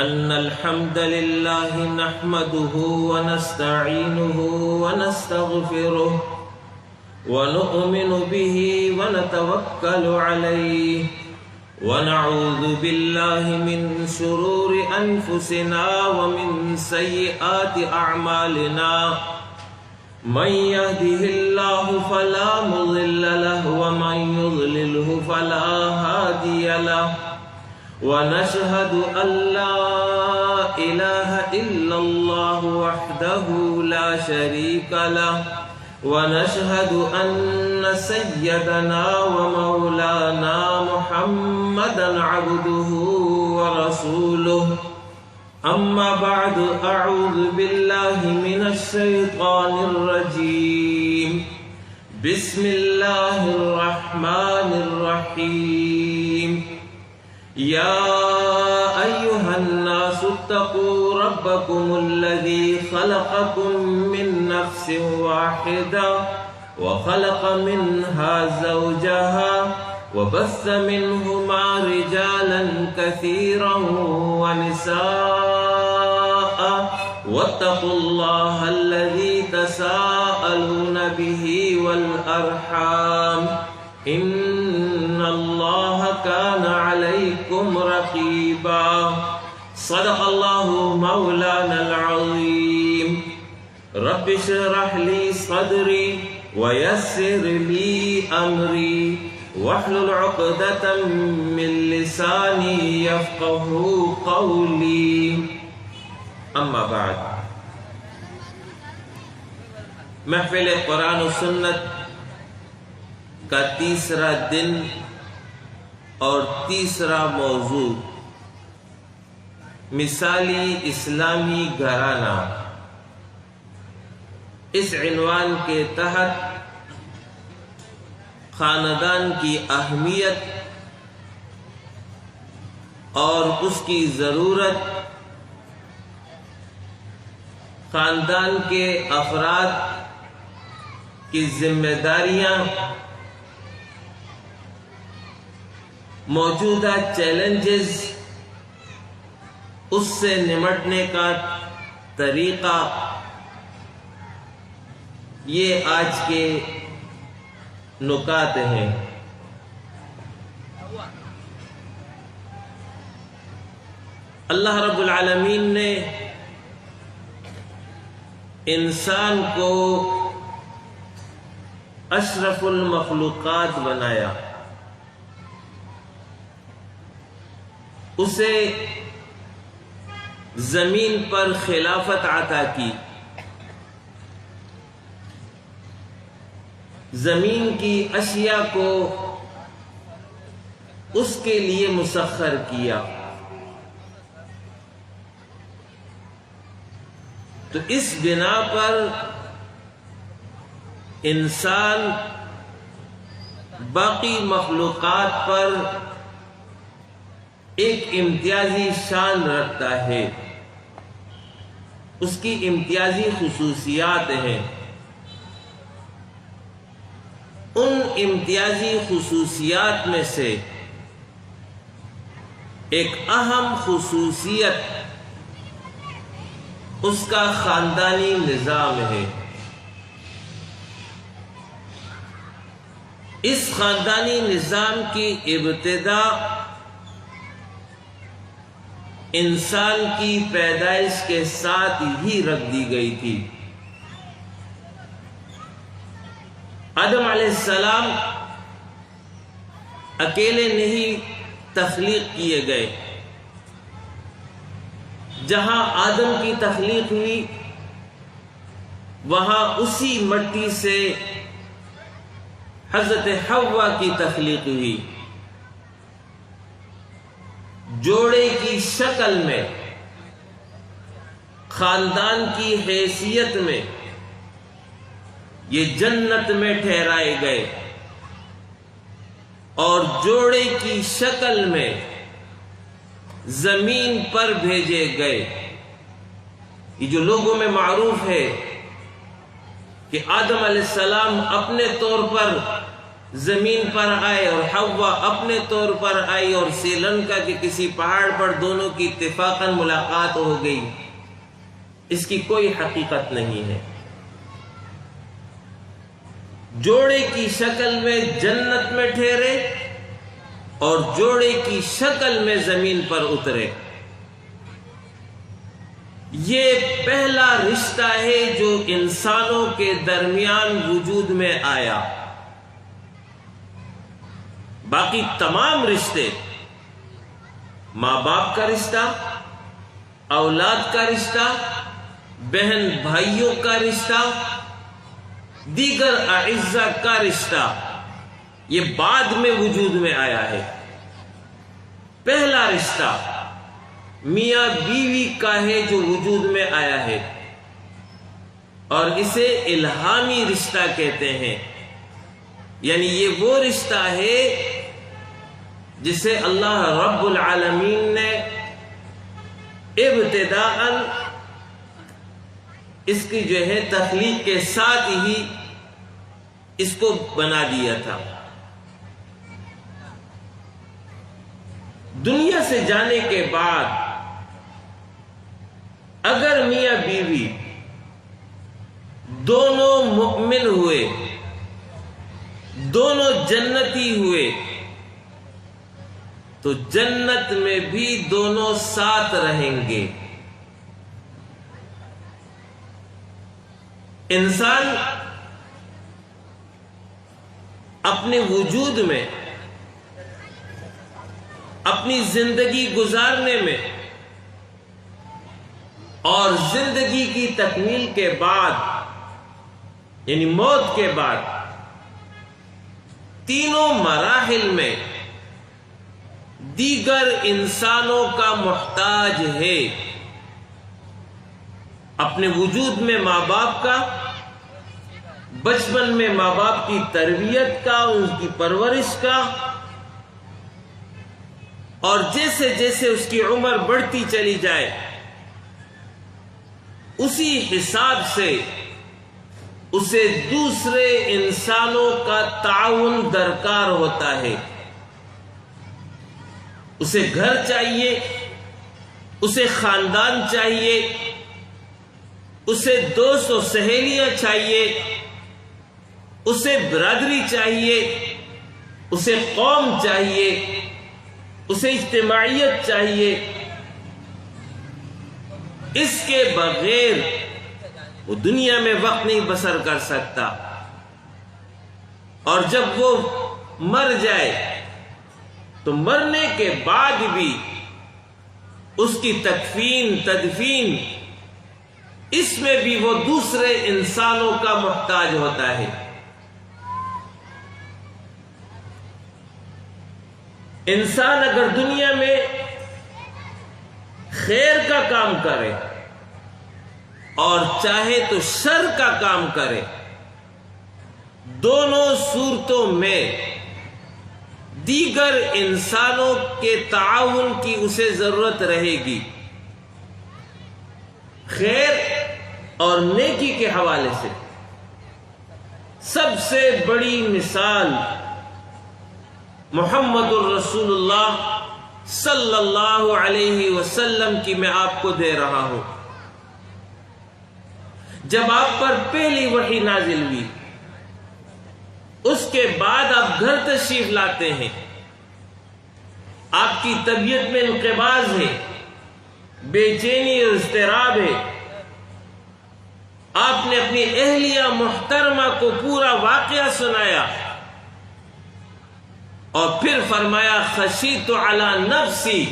أن الحمد لله نحمده ونستعينه ونستغفره ونؤمن به ونتوكل عليه ونعوذ بالله من شرور أنفسنا ومن سيئات أعمالنا من يهده الله فلا مضل له ومن يضلله فلا هادي له ونشهد أن لا إله إلا الله وحده لا شريك له ونشهد أن سيدنا ومولانا محمدا عبده ورسوله أما بعد أعوذ بالله من الشيطان الرجيم بسم الله الرحمن الرحيم يا أيها الناس اتقوا ربكم الذي خلقكم من نفس واحدة وخلق منها زوجها وبث منهما رجالا كثيرا ونساء واتقوا الله الذي تساءلون به والأرحام إن الله كان عليكم رقيبا صدق الله مولانا العظيم رب اشرح لي صدري ويسر لي أمري واحلل عقدة من لساني يفقه قولي اما بعد محفل قرآن و سنت کا تیسرا دن اور تیسرا موضوع مثالی اسلامی گھرانہ، اس عنوان کے تحت خاندان کی اہمیت اور اس کی ضرورت، خاندان کے افراد کی ذمہ داریاں، موجودہ چیلنجز، اس سے نمٹنے کا طریقہ، یہ آج کے نکات ہیں۔ اللہ رب العالمین نے انسان کو اشرف المخلوقات بنایا، اسے زمین پر خلافت عطا کی، زمین کی اشیاء کو اس کے لیے مسخر کیا۔ تو اس بنا پر انسان باقی مخلوقات پر ایک امتیازی شان رکھتا ہے، اس کی امتیازی خصوصیات ہیں۔ ان امتیازی خصوصیات میں سے ایک اہم خصوصیت اس کا خاندانی نظام ہے۔ اس خاندانی نظام کی ابتدا انسان کی پیدائش کے ساتھ ہی رکھ دی گئی تھی۔ آدم علیہ السلام اکیلے نہیں تخلیق کیے گئے، جہاں آدم کی تخلیق ہوئی وہاں اسی مٹی سے حضرت حوا کی تخلیق ہوئی، جوڑے کی شکل میں، خاندان کی حیثیت میں، یہ جنت میں ٹھہرائے گئے اور جوڑے کی شکل میں زمین پر بھیجے گئے۔ یہ جو لوگوں میں معروف ہے کہ آدم علیہ السلام اپنے طور پر زمین پر آئے اور حوا اپنے طور پر آئی اور سری لنکا کے کسی پہاڑ پر دونوں کی اتفاقاً ملاقات ہو گئی، اس کی کوئی حقیقت نہیں ہے۔ جوڑے کی شکل میں جنت میں ٹھہرے اور جوڑے کی شکل میں زمین پر اترے، یہ پہلا رشتہ ہے جو انسانوں کے درمیان وجود میں آیا۔ باقی تمام رشتے، ماں باپ کا رشتہ، اولاد کا رشتہ، بہن بھائیوں کا رشتہ، دیگر اعزاء کا رشتہ، یہ بعد میں وجود میں آیا ہے۔ پہلا رشتہ میاں بیوی کا ہے جو وجود میں آیا ہے، اور اسے الہامی رشتہ کہتے ہیں، یعنی یہ وہ رشتہ ہے جسے اللہ رب العالمین نے ابتداءً اس کی جو ہے تخلیق کے ساتھ ہی اس کو بنا دیا تھا۔ دنیا سے جانے کے بعد اگر میاں بیوی دونوں مؤمن ہوئے، دونوں جنتی ہوئے، تو جنت میں بھی دونوں ساتھ رہیں گے۔ انسان اپنے وجود میں، اپنی زندگی گزارنے میں اور زندگی کی تکمیل کے بعد یعنی موت کے بعد تینوں مراحل میں دیگر انسانوں کا محتاج ہے۔ اپنے وجود میں ماں باپ کا، بچپن میں ماں باپ کی تربیت کا، ان کی پرورش کا، اور جیسے جیسے اس کی عمر بڑھتی چلی جائے اسی حساب سے اسے دوسرے انسانوں کا تعاون درکار ہوتا ہے۔ اسے گھر چاہیے، اسے خاندان چاہیے، اسے دوست و سہیلیاں چاہیے، اسے برادری چاہیے، اسے قوم چاہیے، اسے اجتماعیت چاہیے۔ اس کے بغیر وہ دنیا میں وقت نہیں بسر کر سکتا، اور جب وہ مر جائے تو مرنے کے بعد بھی اس کی تکفین، تدفین، اس میں بھی وہ دوسرے انسانوں کا محتاج ہوتا ہے۔ انسان اگر دنیا میں خیر کا کام کرے اور چاہے تو شر کا کام کرے، دونوں صورتوں میں دیگر انسانوں کے تعاون کی اسے ضرورت رہے گی۔ خیر اور نیکی کے حوالے سے سب سے بڑی مثال محمد الرسول اللہ صلی اللہ علیہ وسلم کی میں آپ کو دے رہا ہوں۔ جب آپ پر پہلی وحی نازل ہوئی، اس کے بعد آپ گھر تشریف لاتے ہیں، آپ کی طبیعت میں انقباض ہے، بے چینی اور اضطراب ہے، آپ نے اپنی اہلیہ محترمہ کو پورا واقعہ سنایا اور پھر فرمایا خشیت علی نفسی،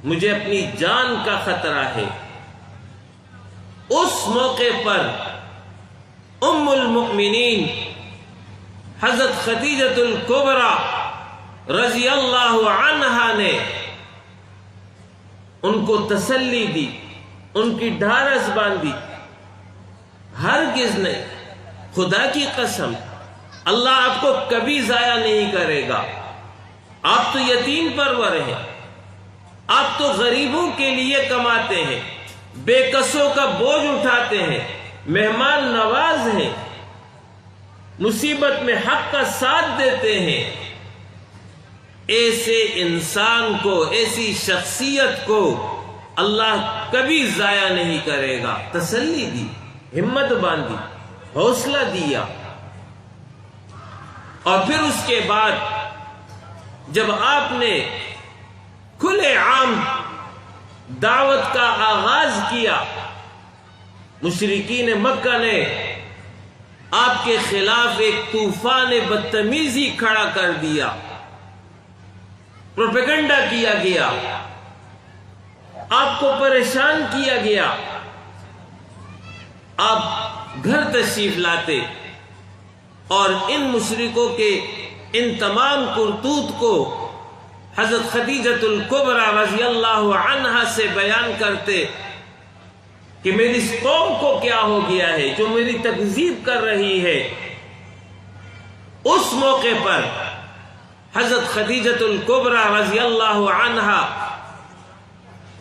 مجھے اپنی جان کا خطرہ ہے۔ اس موقع پر ام المؤمنین حضرت خدیجۃ الکبریٰ رضی اللہ عنہا نے ان کو تسلی دی، ان کی ڈھارس باندھی۔ ہرگز نہیں، خدا کی قسم، اللہ آپ کو کبھی ضائع نہیں کرے گا۔ آپ تو یتیم پرور ہیں، آپ تو غریبوں کے لیے کماتے ہیں، بے کسوں کا بوجھ اٹھاتے ہیں، مہمان نواز ہیں، مصیبت میں حق کا ساتھ دیتے ہیں، ایسے انسان کو، ایسی شخصیت کو اللہ کبھی ضائع نہیں کرے گا۔ تسلی دی، ہمت باندھی، حوصلہ دیا، اور پھر اس کے بعد جب آپ نے کھلے عام دعوت کا آغاز کیا، مشرکین مکہ نے آپ کے خلاف ایک طوفان بدتمیزی کھڑا کر دیا، پروپیگنڈا کیا گیا، آپ کو پریشان کیا گیا، آپ گھر تشریف لاتے اور ان مشرکوں کے ان تمام کرتوت کو حضرت خدیجۃ الکبریٰ رضی اللہ عنہا سے بیان کرتے کہ میری اس قوم کو کیا ہو گیا ہے جو میری تکذیب کر رہی ہے۔ اس موقع پر حضرت خدیجۃ الکبریٰ رضی اللہ عنہا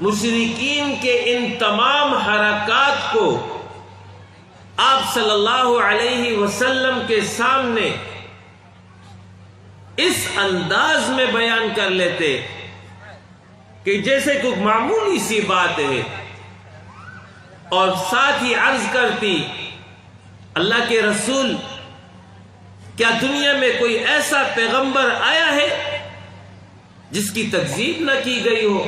مشرکین کے ان تمام حرکات کو آپ صلی اللہ علیہ وسلم کے سامنے اس انداز میں بیان کر لیتے کہ جیسے کوئی معمولی سی بات ہے، اور ساتھ ہی عرض کرتی، اللہ کے رسول، کیا دنیا میں کوئی ایسا پیغمبر آیا ہے جس کی تکذیب نہ کی گئی ہو،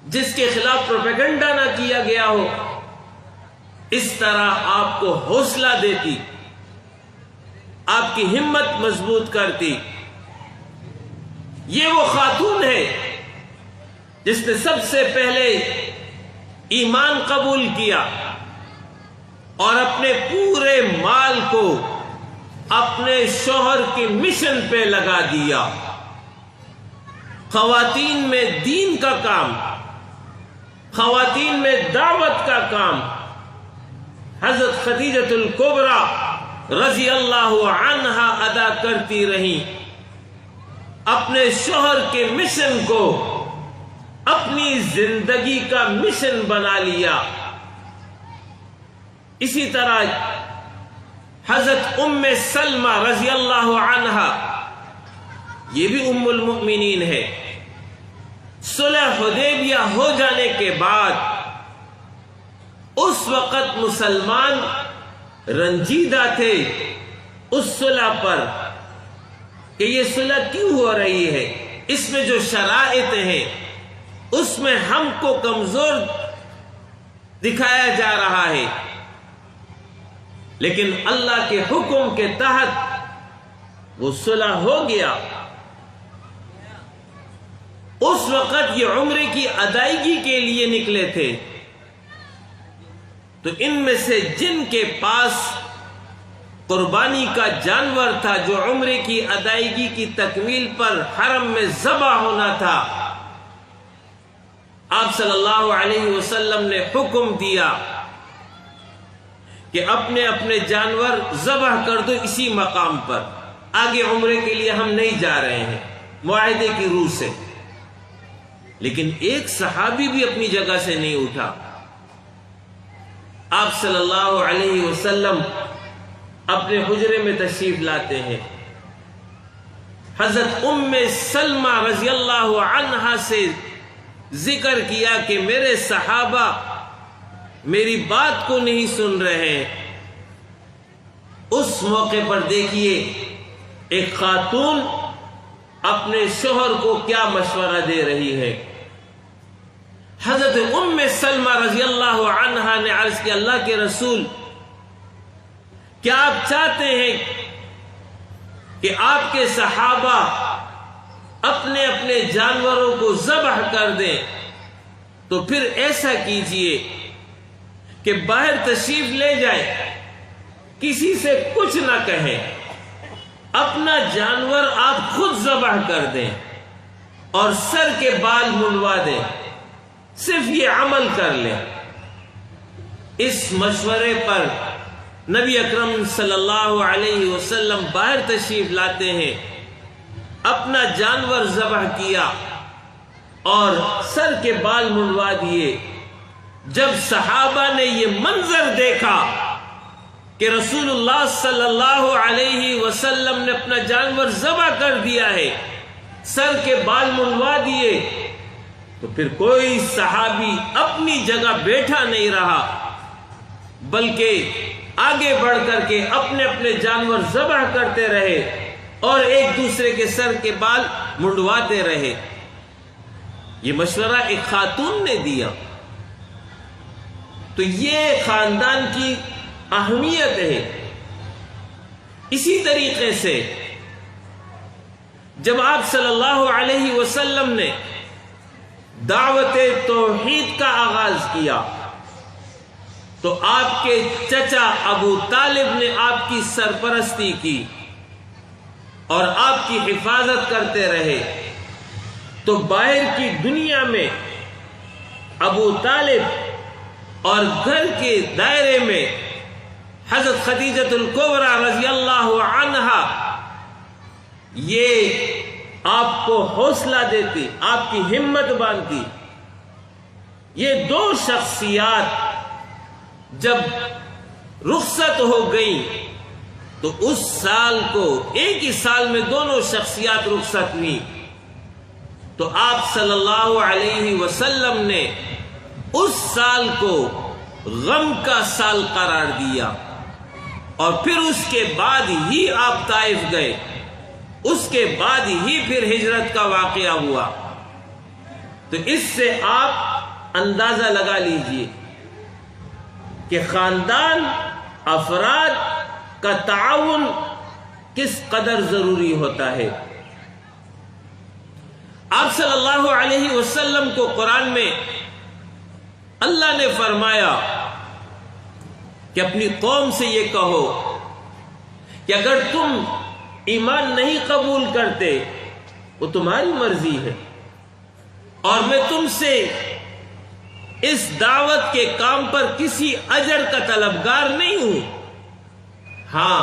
جس کے خلاف پروپیگنڈا نہ کیا گیا ہو؟ اس طرح آپ کو حوصلہ دیتی، آپ کی ہمت مضبوط کرتی۔ یہ وہ خاتون ہے جس نے سب سے پہلے ایمان قبول کیا اور اپنے پورے مال کو اپنے شوہر کے مشن پہ لگا دیا۔ خواتین میں دین کا کام، خواتین میں دعوت کا کام حضرت خدیجۃ الکبریٰ رضی اللہ عنہا ادا کرتی رہیں، اپنے شوہر کے مشن کو اپنی زندگی کا مشن بنا لیا۔ اسی طرح حضرت ام سلمہ رضی اللہ عنہا، یہ بھی ام المؤمنین ہے، صلح حدیبیہ ہو جانے کے بعد اس وقت مسلمان رنجیدہ تھے اس صلح پر کہ یہ صلح کیوں ہو رہی ہے، اس میں جو شرائط ہیں اس میں ہم کو کمزور دکھایا جا رہا ہے، لیکن اللہ کے حکم کے تحت وہ صلح ہو گیا۔ اس وقت یہ عمرے کی ادائیگی کے لیے نکلے تھے، تو ان میں سے جن کے پاس قربانی کا جانور تھا جو عمرے کی ادائیگی کی تکمیل پر حرم میں ذبح ہونا تھا، آپ صلی اللہ علیہ وسلم نے حکم دیا کہ اپنے اپنے جانور ذبح کر دو اسی مقام پر، آگے عمرے کے لیے ہم نہیں جا رہے ہیں معاہدے کی روح سے۔ لیکن ایک صحابی بھی اپنی جگہ سے نہیں اٹھا۔ آپ صلی اللہ علیہ وسلم اپنے حجرے میں تشریف لاتے ہیں، حضرت ام سلمہ رضی اللہ عنہا سے ذکر کیا کہ میرے صحابہ میری بات کو نہیں سن رہے۔ اس موقع پر دیکھیے ایک خاتون اپنے شوہر کو کیا مشورہ دے رہی ہے۔ حضرت ام سلمہ رضی اللہ عنہا نے عرض کیا، اللہ کے رسول، کیا آپ چاہتے ہیں کہ آپ کے صحابہ اپنے اپنے جانوروں کو ذبح کر دیں؟ تو پھر ایسا کیجئے کہ باہر تشریف لے جائیں، کسی سے کچھ نہ کہیں، اپنا جانور آپ خود ذبح کر دیں اور سر کے بال منڈوا دیں، صرف یہ عمل کر لیں۔ اس مشورے پر نبی اکرم صلی اللہ علیہ وسلم باہر تشریف لاتے ہیں، اپنا جانور ذبح کیا اور سر کے بال منڈوا دیے۔ جب صحابہ نے یہ منظر دیکھا کہ رسول اللہ صلی اللہ علیہ وسلم نے اپنا جانور ذبح کر دیا ہے، سر کے بال منڈوا دیے، تو پھر کوئی صحابی اپنی جگہ بیٹھا نہیں رہا، بلکہ آگے بڑھ کر کے اپنے اپنے جانور ذبح کرتے رہے اور ایک دوسرے کے سر کے بال منڈواتے رہے۔ یہ مشورہ ایک خاتون نے دیا۔ تو یہ خاندان کی اہمیت ہے۔ اسی طریقے سے جب آپ صلی اللہ علیہ وسلم نے دعوت توحید کا آغاز کیا تو آپ کے چچا ابو طالب نے آپ کی سرپرستی کی اور آپ کی حفاظت کرتے رہے۔ تو باہر کی دنیا میں ابو طالب اور گھر کے دائرے میں حضرت خدیجۃ الکبریٰ رضی اللہ عنہا یہ آپ کو حوصلہ دیتی، آپ کی ہمت باندھتی۔ یہ دو شخصیات جب رخصت ہو گئیں تو اس سال کو ایک ہی سال میں دونوں شخصیات رخصت ہوئی، تو آپ صلی اللہ علیہ وسلم نے اس سال کو غم کا سال قرار دیا، اور پھر اس کے بعد ہی آپ طائف گئے، اس کے بعد ہی پھر ہجرت کا واقعہ ہوا۔ تو اس سے آپ اندازہ لگا لیجئے کہ خاندان، افراد کا تعاون کس قدر ضروری ہوتا ہے۔ آپ صلی اللہ علیہ وسلم کو قرآن میں اللہ نے فرمایا کہ اپنی قوم سے یہ کہو کہ اگر تم ایمان نہیں قبول کرتے وہ تمہاری مرضی ہے، اور میں تم سے اس دعوت کے کام پر کسی اجر کا طلبگار نہیں ہوں، ہاں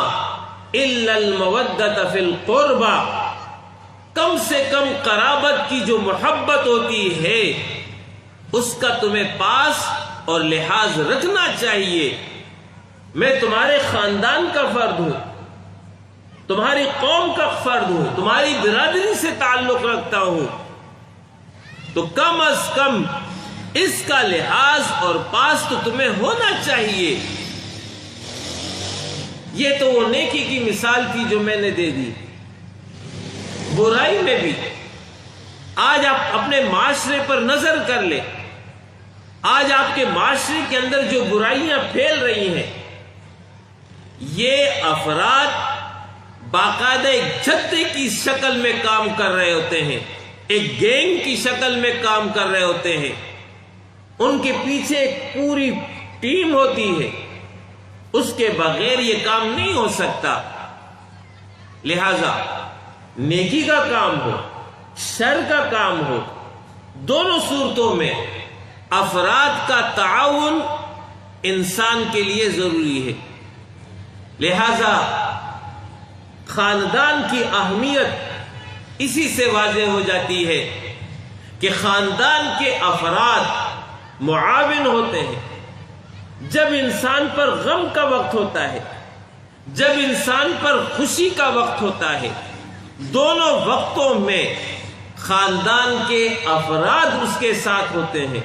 الا المودۃ فی القربى، کم سے کم قرابت کی جو محبت ہوتی ہے اس کا تمہیں پاس اور لحاظ رکھنا چاہیے۔ میں تمہارے خاندان کا فرد ہوں، تمہاری قوم کا فرد ہوں، تمہاری برادری سے تعلق رکھتا ہوں، تو کم از کم اس کا لحاظ اور پاس تو تمہیں ہونا چاہیے۔ یہ تو وہ نیکی کی مثال تھی جو میں نے دے دی۔ برائی میں بھی آج آپ اپنے معاشرے پر نظر کر لیں، آج آپ کے معاشرے کے اندر جو برائیاں پھیل رہی ہیں، یہ افراد باقاعدہ ایک جتھے کی شکل میں کام کر رہے ہوتے ہیں، ایک گینگ کی شکل میں کام کر رہے ہوتے ہیں، ان کے پیچھے ایک پوری ٹیم ہوتی ہے، اس کے بغیر یہ کام نہیں ہو سکتا۔ لہذا نیکی کا کام ہو، شر کا کام ہو، دونوں صورتوں میں افراد کا تعاون انسان کے لیے ضروری ہے۔ لہذا خاندان کی اہمیت اسی سے واضح ہو جاتی ہے کہ خاندان کے افراد معاون ہوتے ہیں۔ جب انسان پر غم کا وقت ہوتا ہے، جب انسان پر خوشی کا وقت ہوتا ہے، دونوں وقتوں میں خاندان کے افراد اس کے ساتھ ہوتے ہیں۔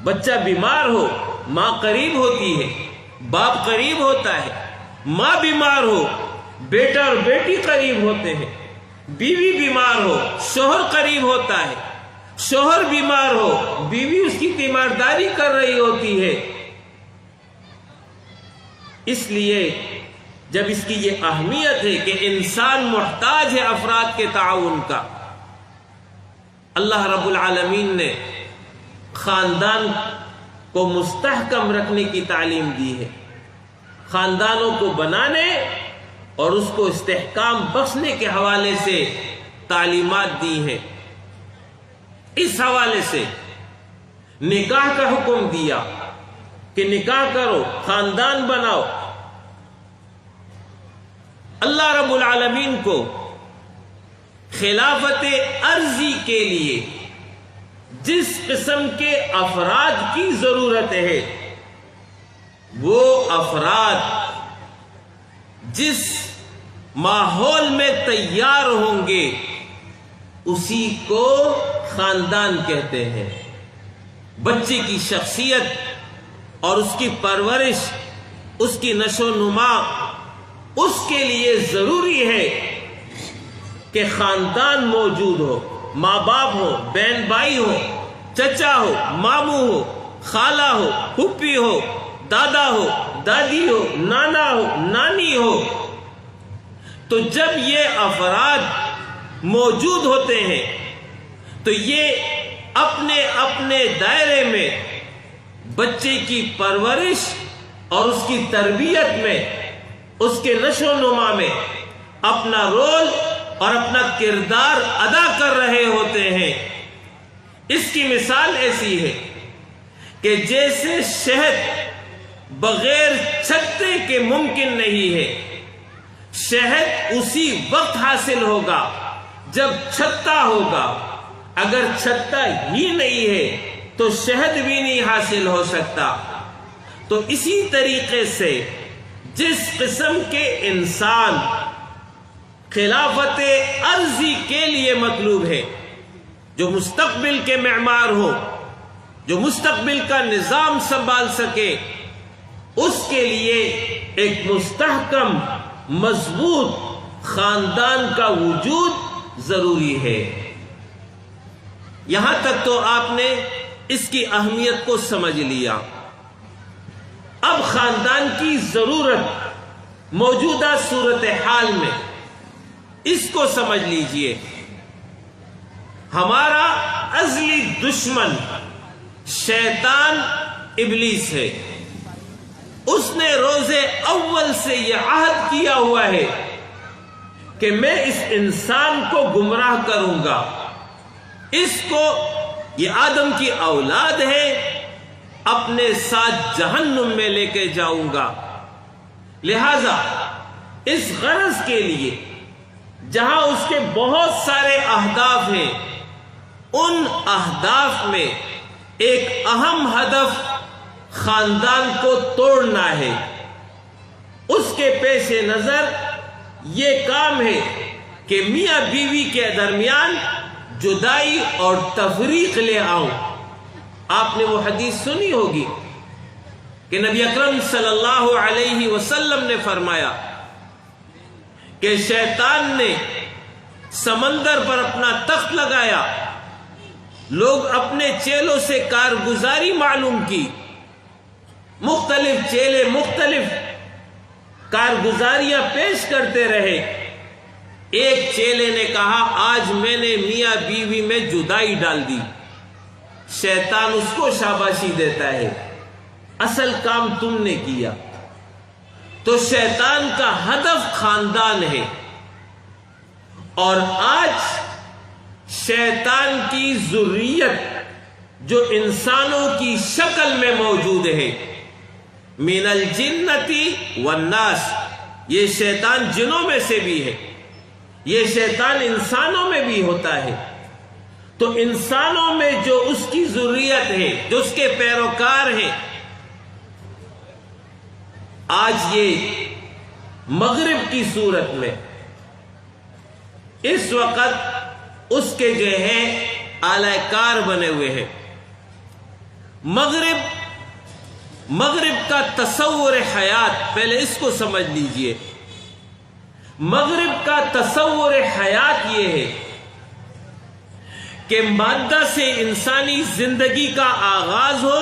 بچہ بیمار ہو، ماں قریب ہوتی ہے، باپ قریب ہوتا ہے، ماں بیمار ہو، بیٹا اور بیٹی قریب ہوتے ہیں، بیوی بیمار ہو، شوہر قریب ہوتا ہے، شوہر بیمار ہو، بیوی اس کی تیمارداری کر رہی ہوتی ہے۔ اس لیے جب اس کی یہ اہمیت ہے کہ انسان محتاج ہے افراد کے تعاون کا، اللہ رب العالمین نے خاندان کو مستحکم رکھنے کی تعلیم دی ہے، خاندانوں کو بنانے اور اس کو استحکام بخشنے کے حوالے سے تعلیمات دی ہیں۔ اس حوالے سے نکاح کا حکم دیا کہ نکاح کرو، خاندان بناؤ۔ اللہ رب العالمین کو خلافت ارضی کے لیے جس قسم کے افراد کی ضرورت ہے وہ افراد جس ماحول میں تیار ہوں گے اسی کو خاندان کہتے ہیں۔ بچے کی شخصیت اور اس کی پرورش، اس کی نشو و نما، اس کے لیے ضروری ہے کہ خاندان موجود ہو، ماں باپ ہو، بہن بھائی ہو، چچا ہو، ماموں ہو، خالہ ہو، پھوپھی ہو، دادا ہو، دادی ہو، نانا ہو، نانی ہو۔ تو جب یہ افراد موجود ہوتے ہیں تو یہ اپنے اپنے دائرے میں بچے کی پرورش اور اس کی تربیت میں، اس کے نشو و نما میں اپنا رول اور اپنا کردار ادا کر رہے ہوتے ہیں۔ اس کی مثال ایسی ہے کہ جیسے شہد بغیر چھتے کے ممکن نہیں ہے، شہد اسی وقت حاصل ہوگا جب چھتا ہوگا، اگر چھتا ہی نہیں ہے تو شہد بھی نہیں حاصل ہو سکتا۔ تو اسی طریقے سے جس قسم کے انسان خلافت عرضی کے لیے مطلوب ہے، جو مستقبل کے معمار ہو، جو مستقبل کا نظام سنبھال سکے، اس کے لیے ایک مستحکم مضبوط خاندان کا وجود ضروری ہے۔ یہاں تک تو آپ نے اس کی اہمیت کو سمجھ لیا۔ اب خاندان کی ضرورت موجودہ صورتحال میں اس کو سمجھ لیجئے۔ ہمارا ازلی دشمن شیطان ابلیس ہے۔ اس نے روز اول سے یہ عہد کیا ہوا ہے کہ میں اس انسان کو گمراہ کروں گا، اس کو، یہ آدم کی اولاد ہے، اپنے ساتھ جہنم میں لے کے جاؤں گا۔ لہذا اس غرض کے لیے جہاں اس کے بہت سارے اہداف ہیں، ان اہداف میں ایک اہم ہدف خاندان کو توڑنا ہے۔ اس کے پیش نظر یہ کام ہے کہ میاں بیوی کے درمیان جدائی اور تفریق لے آؤں۔ آپ نے وہ حدیث سنی ہوگی کہ نبی اکرم صلی اللہ علیہ وسلم نے فرمایا کہ شیطان نے سمندر پر اپنا تخت لگایا، لوگ اپنے چیلوں سے کارگزاری معلوم کی، مختلف چیلے مختلف کارگزاریاں پیش کرتے رہے۔ ایک چیلے نے کہا آج میں نے میاں بیوی میں جدائی ڈال دی۔ شیطان اس کو شاباشی دیتا ہے، اصل کام تم نے کیا۔ تو شیطان کا ہدف خاندان ہے، اور آج شیطان کی ذریت جو انسانوں کی شکل میں موجود ہے، من الجنتی والناس، یہ شیطان جنوں میں سے بھی ہے، یہ شیطان انسانوں میں بھی ہوتا ہے۔ تو انسانوں میں جو اس کی ذریت ہے، جو اس کے پیروکار ہیں، آج یہ مغرب کی صورت میں اس وقت اس کے جو ہیں اعلی کار بنے ہوئے ہیں۔ مغرب کا تصور حیات، پہلے اس کو سمجھ لیجئے۔ مغرب کا تصور حیات یہ ہے کہ مادہ سے انسانی زندگی کا آغاز ہو،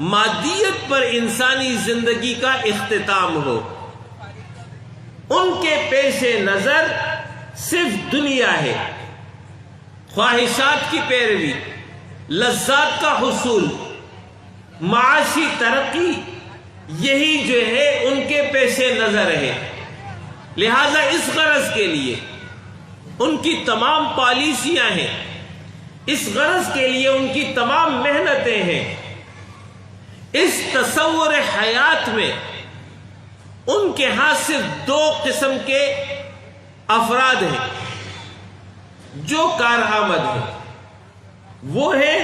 مادیت پر انسانی زندگی کا اختتام ہو۔ ان کے پیش نظر صرف دنیا ہے، خواہشات کی پیروی، لذات کا حصول، معاشی ترقی، یہی جو ہے ان کے پیش نظر ہے۔ لہذا اس غرض کے لیے ان کی تمام پالیسیاں ہیں، اس غرض کے لیے ان کی تمام محنتیں ہیں۔ اس تصور حیات میں ان کے ہاں صرف دو قسم کے افراد ہیں جو کارآمد ہیں، وہ ہے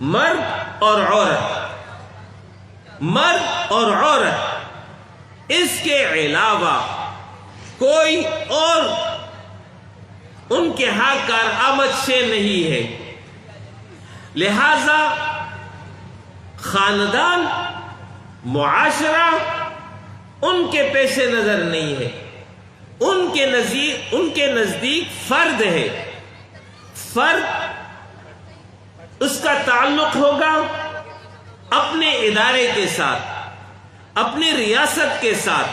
مرد اور عورت۔ مرد اور عورت اس کے علاوہ کوئی اور ان کے ہاں کارآمد شے نہیں ہے. لہذا خاندان، معاشرہ ان کے پیش نظر نہیں ہے، ان کے نزدیک فرد ہے. فرد اس کا تعلق ہوگا اپنے ادارے کے ساتھ، اپنی ریاست کے ساتھ.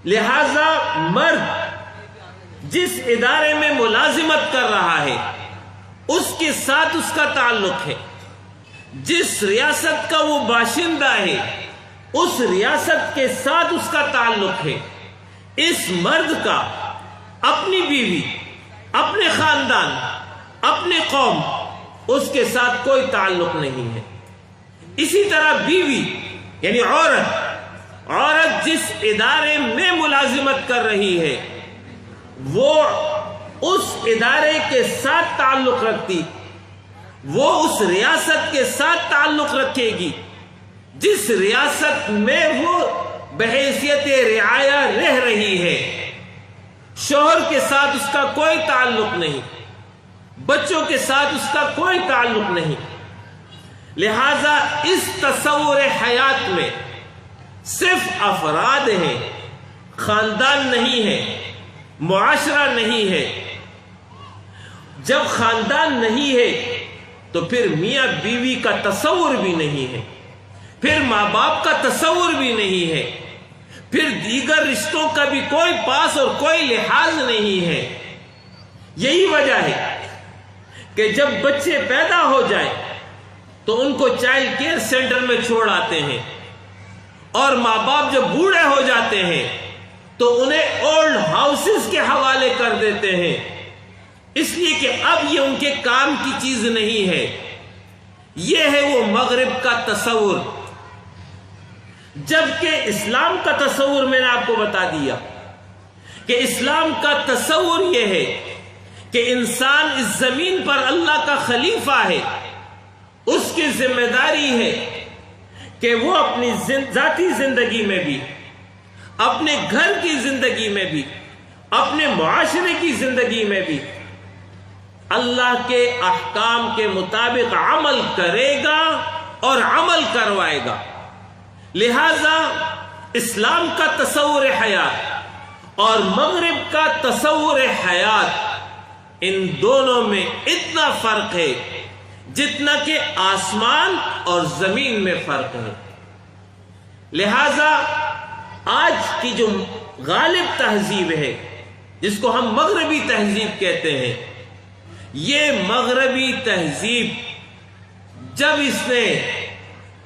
لہذا مرد جس ادارے میں ملازمت کر رہا ہے اس کے ساتھ اس کا تعلق ہے. جس ریاست کا وہ باشندہ ہے اس ریاست کے ساتھ اس کا تعلق ہے. اس مرد کا اپنی بیوی، اپنے خاندان، اپنی قوم، اس کے ساتھ کوئی تعلق نہیں ہے. اسی طرح بیوی یعنی عورت جس ادارے میں ملازمت کر رہی ہے وہ اس ادارے کے ساتھ تعلق رکھتی، وہ اس ریاست کے ساتھ تعلق رکھے گی جس ریاست میں وہ بحیثیت رعایا رہ رہی ہے. شوہر کے ساتھ اس کا کوئی تعلق نہیں، بچوں کے ساتھ اس کا کوئی تعلق نہیں. لہذا اس تصور حیات میں صرف افراد ہیں، خاندان نہیں ہے، معاشرہ نہیں ہے. جب خاندان نہیں ہے تو پھر میاں بیوی کا تصور بھی نہیں ہے، پھر ماں باپ کا تصور بھی نہیں ہے، پھر دیگر رشتوں کا بھی کوئی پاس اور کوئی لحاظ نہیں ہے. یہی وجہ ہے کہ جب بچے پیدا ہو جائیں تو ان کو چائلڈ کیئر سینٹر میں چھوڑ آتے ہیں، اور ماں باپ جب بوڑھے ہو جاتے ہیں تو انہیں اولڈ ہاؤسز کے حوالے کر دیتے ہیں، اس لیے کہ اب یہ ان کے کام کی چیز نہیں ہے. یہ ہے وہ مغرب کا تصور. جبکہ اسلام کا تصور میں نے آپ کو بتا دیا کہ اسلام کا تصور یہ ہے کہ انسان اس زمین پر اللہ کا خلیفہ ہے. اس کی ذمہ داری ہے کہ وہ اپنی ذاتی زندگی میں بھی، اپنے گھر کی زندگی میں بھی، اپنے معاشرے کی زندگی میں بھی اللہ کے احکام کے مطابق عمل کرے گا اور عمل کروائے گا. لہذا اسلام کا تصور حیات اور مغرب کا تصور حیات، ان دونوں میں اتنا فرق ہے جتنا کہ آسمان اور زمین میں فرق ہے. لہذا آج کی جو غالب تہذیب ہے جس کو ہم مغربی تہذیب کہتے ہیں، یہ مغربی تہذیب جب اس نے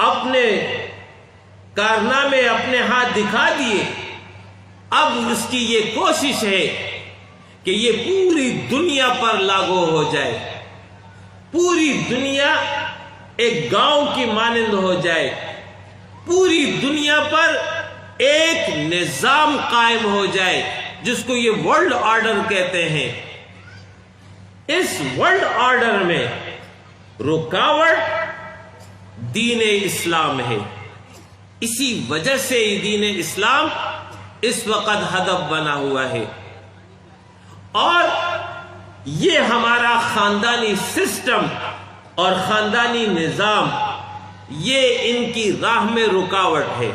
اپنے کارنامے اپنے ہاتھ دکھا دیے، اب اس کی یہ کوشش ہے کہ یہ پوری دنیا پر لاگو ہو جائے، پوری دنیا ایک گاؤں کی مانند ہو جائے، پوری دنیا پر ایک نظام قائم ہو جائے جس کو یہ ورلڈ آرڈر کہتے ہیں. اس ورلڈ آرڈر میں رکاوٹ دین اسلام ہے. اسی وجہ سے دین اسلام اس وقت ہدف بنا ہوا ہے، اور یہ ہمارا خاندانی سسٹم اور خاندانی نظام یہ ان کی راہ میں رکاوٹ ہے.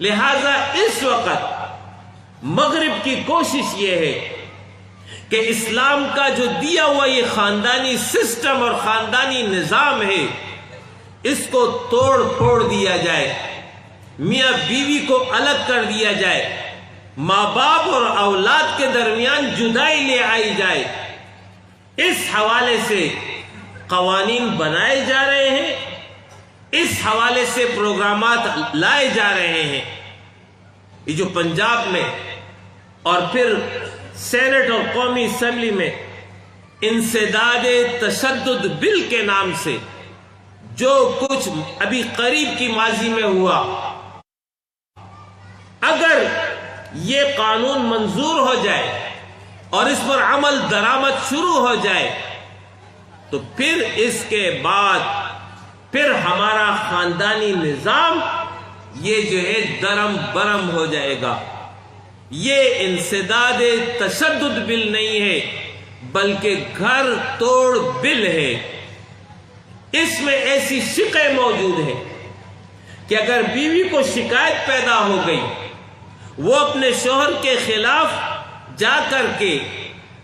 لہذا اس وقت مغرب کی کوشش یہ ہے کہ اسلام کا جو دیا ہوا یہ خاندانی سسٹم اور خاندانی نظام ہے اس کو توڑ پھوڑ دیا جائے، میاں بیوی کو الگ کر دیا جائے، ماں باپ اور اولاد کے درمیان جدائی لے آئی جائے. اس حوالے سے قوانین بنائے جا رہے ہیں، اس حوالے سے پروگرامات لائے جا رہے ہیں. یہ جو پنجاب میں اور پھر سینٹ اور قومی اسمبلی میں انسداد تشدد بل کے نام سے جو کچھ ابھی قریب کی ماضی میں ہوا، اگر یہ قانون منظور ہو جائے اور اس پر عمل درآمد شروع ہو جائے تو پھر اس کے بعد پھر ہمارا خاندانی نظام یہ جو ہے درم برم ہو جائے گا۔ یہ انسداد تشدد بل نہیں ہے، بلکہ گھر توڑ بل ہے۔ اس میں ایسی شقیں موجود ہیں کہ اگر بیوی کو شکایت پیدا ہو گئی، وہ اپنے شوہر کے خلاف جا کر کے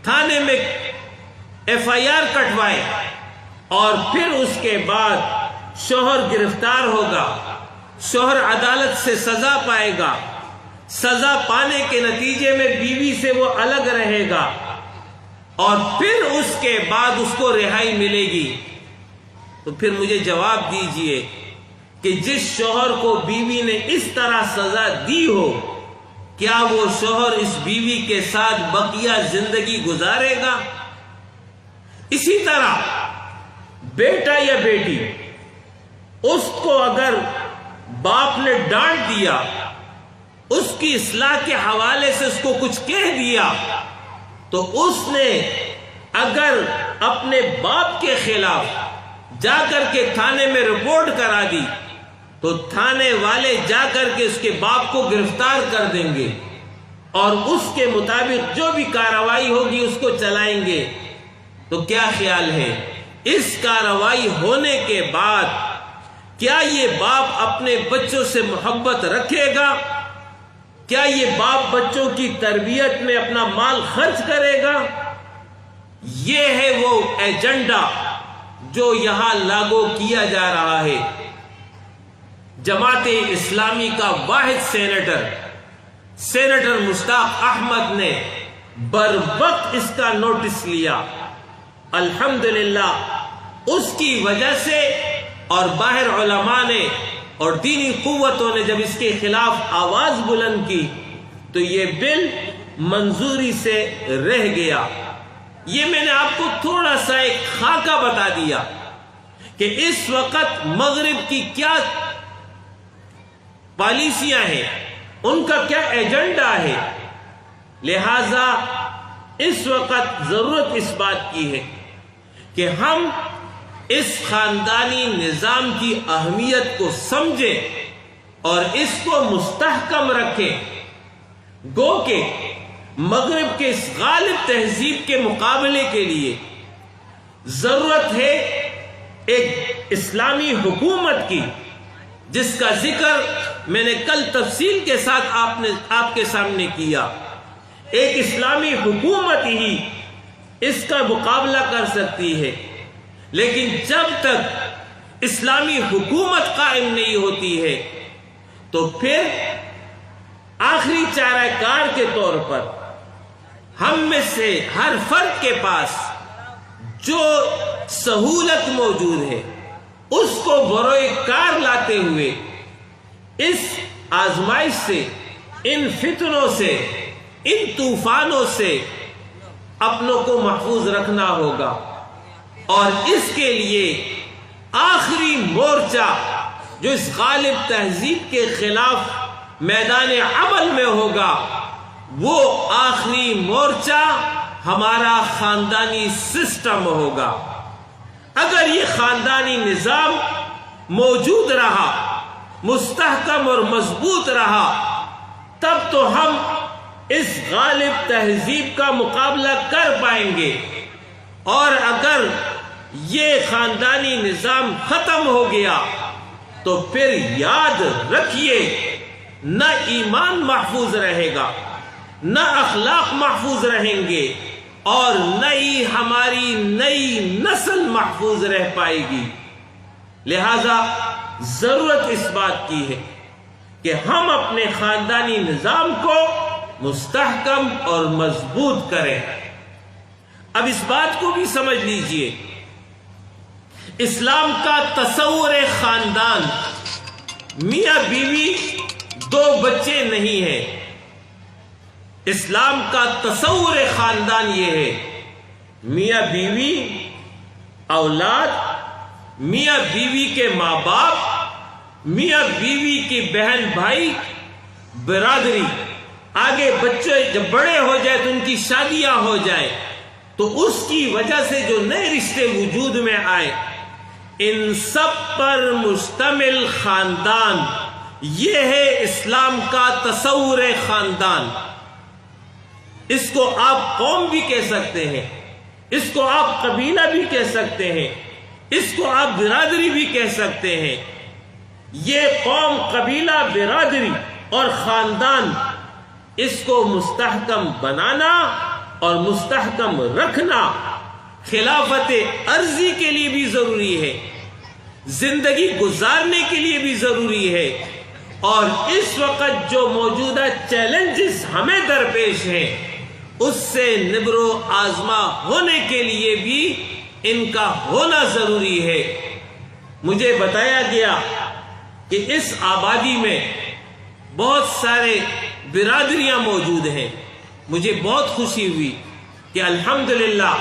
تھانے میں FIR کٹوائے، اور پھر اس کے بعد شوہر گرفتار ہوگا، شوہر عدالت سے سزا پائے گا، سزا پانے کے نتیجے میں بیوی سے وہ الگ رہے گا، اور پھر اس کے بعد اس کو رہائی ملے گی، تو پھر مجھے جواب دیجئے کہ جس شوہر کو بیوی نے اس طرح سزا دی ہو، کیا وہ شوہر اس بیوی کے ساتھ بقیہ زندگی گزارے گا؟ اسی طرح بیٹا یا بیٹی، اس کو اگر باپ نے ڈانٹ دیا، اس کی اصلاح کے حوالے سے اس کو کچھ کہہ دیا، تو اس نے اگر اپنے باپ کے خلاف جا کر کے تھانے میں رپورٹ کرا دی، تو تھانے والے جا کر کے اس کے باپ کو گرفتار کر دیں گے، اور اس کے مطابق جو بھی کارروائی ہوگی اس کو چلائیں گے۔ تو کیا خیال ہے، اس کارروائی ہونے کے بعد کیا یہ باپ اپنے بچوں سے محبت رکھے گا؟ کیا یہ باپ بچوں کی تربیت میں اپنا مال خرچ کرے گا؟ یہ ہے وہ ایجنڈا جو یہاں لاگو کیا جا رہا ہے۔ جماعت اسلامی کا واحد سینیٹر مشتاق احمد نے بر وقت اس کا نوٹس لیا۔ الحمدللہ اس کی وجہ سے اور باہر علماء نے اور دینی قوتوں نے جب اس کے خلاف آواز بلند کی تو یہ بل منظوری سے رہ گیا۔ یہ میں نے آپ کو تھوڑا سا ایک خاکہ بتا دیا کہ اس وقت مغرب کی کیا پالیسیاں ہیں، ان کا کیا ایجنڈا ہے۔ لہذا اس وقت ضرورت اس بات کی ہے کہ ہم اس خاندانی نظام کی اہمیت کو سمجھیں اور اس کو مستحکم رکھیں۔ گو کہ مغرب کے اس غالب تہذیب کے مقابلے کے لیے ضرورت ہے ایک اسلامی حکومت کی، جس کا ذکر میں نے کل تفصیل کے ساتھ آپ کے سامنے کیا۔ ایک اسلامی حکومت ہی اس کا مقابلہ کر سکتی ہے، لیکن جب تک اسلامی حکومت قائم نہیں ہوتی ہے تو پھر آخری چارہ کار کے طور پر ہم میں سے ہر فرد کے پاس جو سہولت موجود ہے اس کو بروئے کار لاتے ہوئے اس آزمائش سے، ان فتنوں سے، ان طوفانوں سے اپنوں کو محفوظ رکھنا ہوگا، اور اس کے لیے آخری مورچہ جو اس غالب تہذیب کے خلاف میدان عمل میں ہوگا، وہ آخری مورچہ ہمارا خاندانی سسٹم ہوگا۔ اگر یہ خاندانی نظام موجود رہا، مستحکم اور مضبوط رہا، تب تو ہم اس غالب تہذیب کا مقابلہ کر پائیں گے، اور اگر یہ خاندانی نظام ختم ہو گیا تو پھر یاد رکھیے نہ ایمان محفوظ رہے گا، نہ اخلاق محفوظ رہیں گے، اور نہ ہی ہماری نئی نسل محفوظ رہ پائے گی۔ لہذا ضرورت اس بات کی ہے کہ ہم اپنے خاندانی نظام کو مستحکم اور مضبوط کریں۔ اب اس بات کو بھی سمجھ لیجئے، اسلام کا تصور خاندان میاں بیوی دو بچے نہیں ہے۔ اسلام کا تصور خاندان یہ ہے میاں بیوی، اولاد، میاں بیوی کے ماں باپ، میاں بیوی کی بہن بھائی، برادری، آگے بچے جب بڑے ہو جائے تو ان کی شادیاں ہو جائیں، تو اس کی وجہ سے جو نئے رشتے وجود میں آئے، ان سب پر مشتمل خاندان یہ ہے اسلام کا تصور خاندان. اس کو آپ قوم بھی کہہ سکتے ہیں، اس کو آپ قبیلہ بھی کہہ سکتے ہیں، اس کو آپ برادری بھی کہہ سکتے ہیں. یہ قوم، قبیلہ، برادری اور خاندان، اس کو مستحکم بنانا اور مستحکم رکھنا خلافت عرضی کے لیے بھی ضروری ہے، زندگی گزارنے کے لیے بھی ضروری ہے. اور اس وقت جو موجودہ چیلنجز ہمیں درپیش ہیں اس سے نبر و آزما ہونے کے لیے بھی ان کا ہونا ضروری ہے. مجھے بتایا گیا کہ اس آبادی میں بہت سارے برادریاں موجود ہیں. مجھے بہت خوشی ہوئی کہ الحمدللہ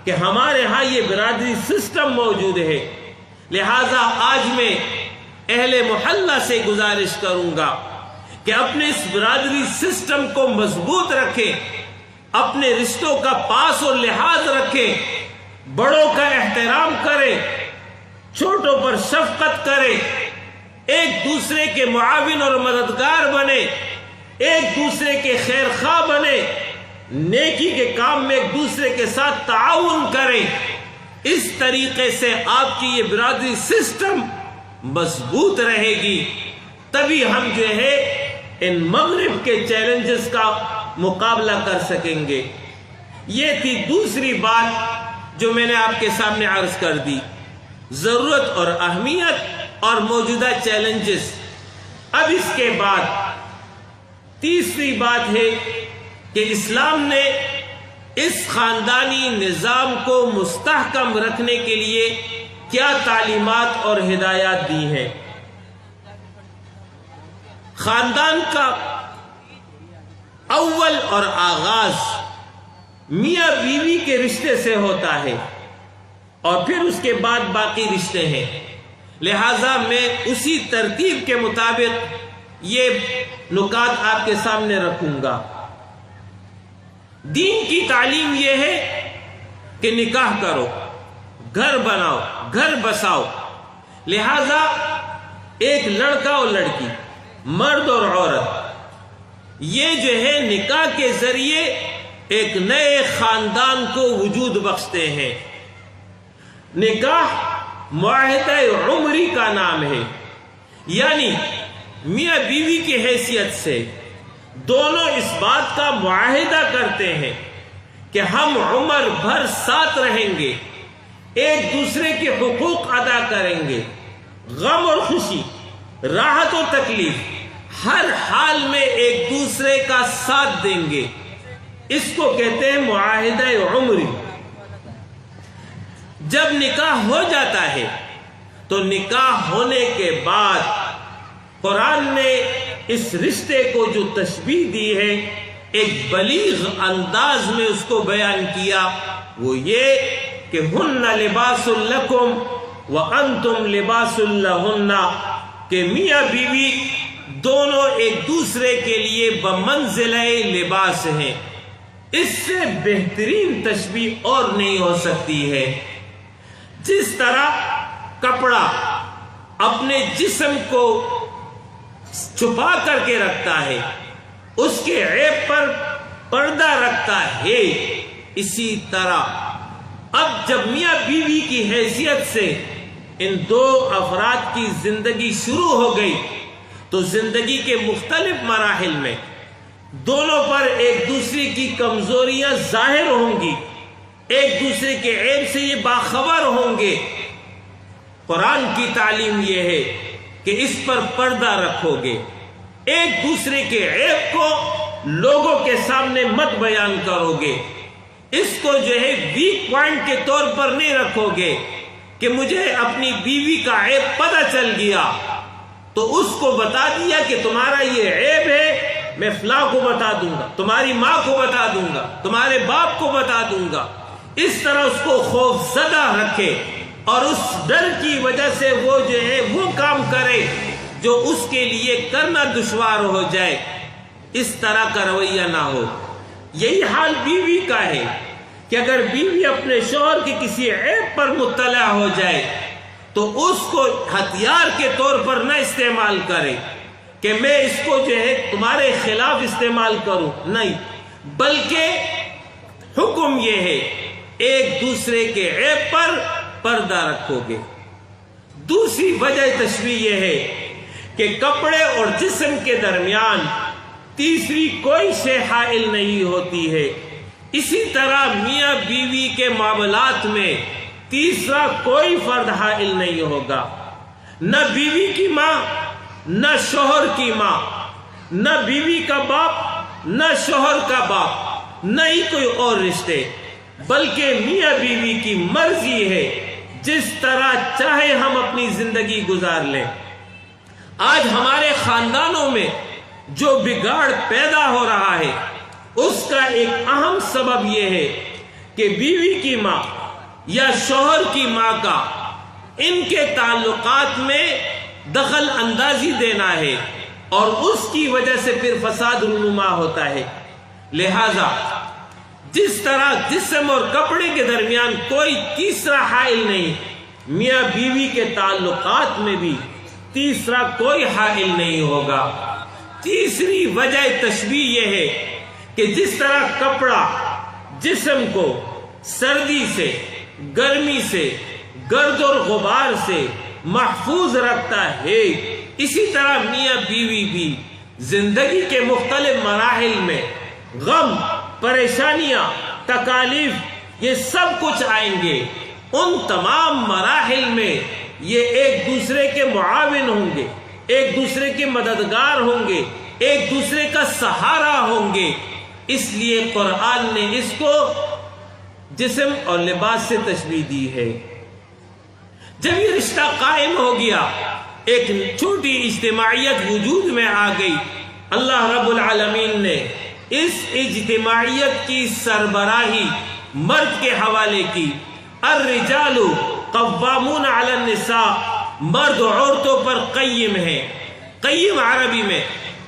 کہ ہمارے ہاں یہ برادری سسٹم موجود ہے. لہذا آج میں اہل محلہ سے گزارش کروں گا کہ اپنے اس برادری سسٹم کو مضبوط رکھیں، اپنے رشتوں کا پاس اور لحاظ رکھیں، بڑوں کا احترام کریں، چھوٹوں پر شفقت کریں، ایک دوسرے کے معاون اور مددگار بنے، ایک دوسرے کے خیر خواہ بنے، نیکی کے کام میں ایک دوسرے کے ساتھ تعاون کریں. اس طریقے سے آپ کی یہ برادری سسٹم مضبوط رہے گی، تبھی ہم جو ہے ان مغرب کے چیلنجز کا مقابلہ کر سکیں گے. یہ تھی دوسری بات جو میں نے آپ کے سامنے عرض کر دی، ضرورت اور اہمیت اور موجودہ چیلنجز. اب اس کے بعد تیسری بات ہے کہ اسلام نے اس خاندانی نظام کو مستحکم رکھنے کے لیے کیا تعلیمات اور ہدایات دی ہیں. خاندان کا اول اور آغاز میاں بیوی کے رشتے سے ہوتا ہے اور پھر اس کے بعد باقی رشتے ہیں. لہذا میں اسی ترتیب کے مطابق یہ نکات آپ کے سامنے رکھوں گا. دین کی تعلیم یہ ہے کہ نکاح کرو، گھر بناؤ، گھر بساؤ. لہذا ایک لڑکا اور لڑکی، مرد اور عورت، یہ جو ہے نکاح کے ذریعے ایک نئے خاندان کو وجود بخشتے ہیں. نکاح معاہدہ عمری کا نام ہے، یعنی میاں بیوی کی حیثیت سے دونوں اس بات کا معاہدہ کرتے ہیں کہ ہم عمر بھر ساتھ رہیں گے، ایک دوسرے کے حقوق ادا کریں گے، غم اور خوشی، راحت و تکلیف، ہر حال میں ایک دوسرے کا ساتھ دیں گے. اس کو کہتے ہیں معاہدہ عمری. جب نکاح ہو جاتا ہے تو نکاح ہونے کے بعد قرآن نے اس رشتے کو جو تشبیہ دی ہے ایک بلیغ انداز میں اس کو بیان کیا، وہ یہ کہ ہن لباس لکم وانتم لباس لہن، کہ میاں بیوی دونوں ایک دوسرے کے لیے بمنزلہ لباس ہیں. اس سے بہترین تشبیہ اور نہیں ہو سکتی ہے. جس طرح کپڑا اپنے جسم کو چھپا کر کے رکھتا ہے، اس کے عیب پر پردہ رکھتا ہے، اسی طرح اب جب میاں بیوی کی حیثیت سے ان دو افراد کی زندگی شروع ہو گئی تو زندگی کے مختلف مراحل میں دونوں پر ایک دوسرے کی کمزوریاں ظاہر ہوں گی، ایک دوسرے کے عیب سے یہ باخبر ہوں گے. قرآن کی تعلیم یہ ہے کہ اس پر پردہ رکھو گے، ایک دوسرے کے عیب کو لوگوں کے سامنے مت بیان کرو گے، اس کو جو ہے ویک پوائنٹ کے طور پر نہیں رکھو گے کہ مجھے اپنی بیوی کا عیب پتہ چل گیا تو اس کو بتا دیا کہ تمہارا یہ عیب ہے، میں فلاں کو بتا دوں گا، تمہاری ماں کو بتا دوں گا، تمہارے باپ کو بتا دوں گا. اس طرح اس کو خوف زدہ رکھے اور اس ڈر کی وجہ سے وہ جو ہے وہ کام کرے جو اس کے لیے کرنا دشوار ہو جائے. اس طرح کا رویہ نہ ہو. یہی حال بیوی کا ہے کہ اگر بیوی اپنے شوہر کے کسی عیب پر مطلع ہو جائے تو اس کو ہتھیار کے طور پر نہ استعمال کرے، کہ میں اس کو جو ہے تمہارے خلاف استعمال کروں، نہیں، بلکہ حکم یہ ہے ایک دوسرے کے عیب پر پردہ رکھو گے۔ دوسری وجہ تشبیہ یہ ہے کہ کپڑے اور جسم کے درمیان تیسری کوئی شے حائل نہیں ہوتی ہے، اسی طرح میاں بیوی کے معاملات میں تیسرا کوئی فرد حائل نہیں ہوگا، نہ بیوی کی ماں، نہ شوہر کی ماں، نہ بیوی کا باپ، نہ شوہر کا باپ، نہ ہی کوئی اور رشتے، بلکہ میاں بیوی کی مرضی ہے جس طرح چاہے ہم اپنی زندگی گزار لیں۔ آج ہمارے خاندانوں میں جو بگاڑ پیدا ہو رہا ہے اس کا ایک اہم سبب یہ ہے کہ بیوی کی ماں یا شوہر کی ماں کا ان کے تعلقات میں دخل اندازی دینا ہے، اور اس کی وجہ سے پھر فساد رونما ہوتا ہے۔ لہذا جس طرح جسم اور کپڑے کے درمیان کوئی تیسرا حائل نہیں، میاں بیوی کے تعلقات میں بھی تیسرا کوئی حائل نہیں ہوگا۔ تیسری وجہ تشبیہ یہ ہے کہ جس طرح کپڑا جسم کو سردی سے، گرمی سے، گرد اور غبار سے محفوظ رکھتا ہے، اسی طرح میاں بیوی بھی زندگی کے مختلف مراحل میں غم، پریشانیاں، تکالیف، یہ سب کچھ آئیں گے، ان تمام مراحل میں یہ ایک دوسرے کے معاون ہوں گے، ایک دوسرے کے مددگار ہوں گے، ایک دوسرے کا سہارا ہوں گے۔ اس لیے قرآن نے اس کو جسم اور لباس سے تشبیہ دی ہے۔ جب یہ رشتہ قائم ہو گیا، ایک چھوٹی اجتماعیت وجود میں آ گئی، اللہ رب العالمین نے اس اجتماعیت کی سربراہی مرد کے حوالے کی۔ الرجال قوامون علی النساء، مرد عورتوں پر قیم ہے۔ قیم عربی میں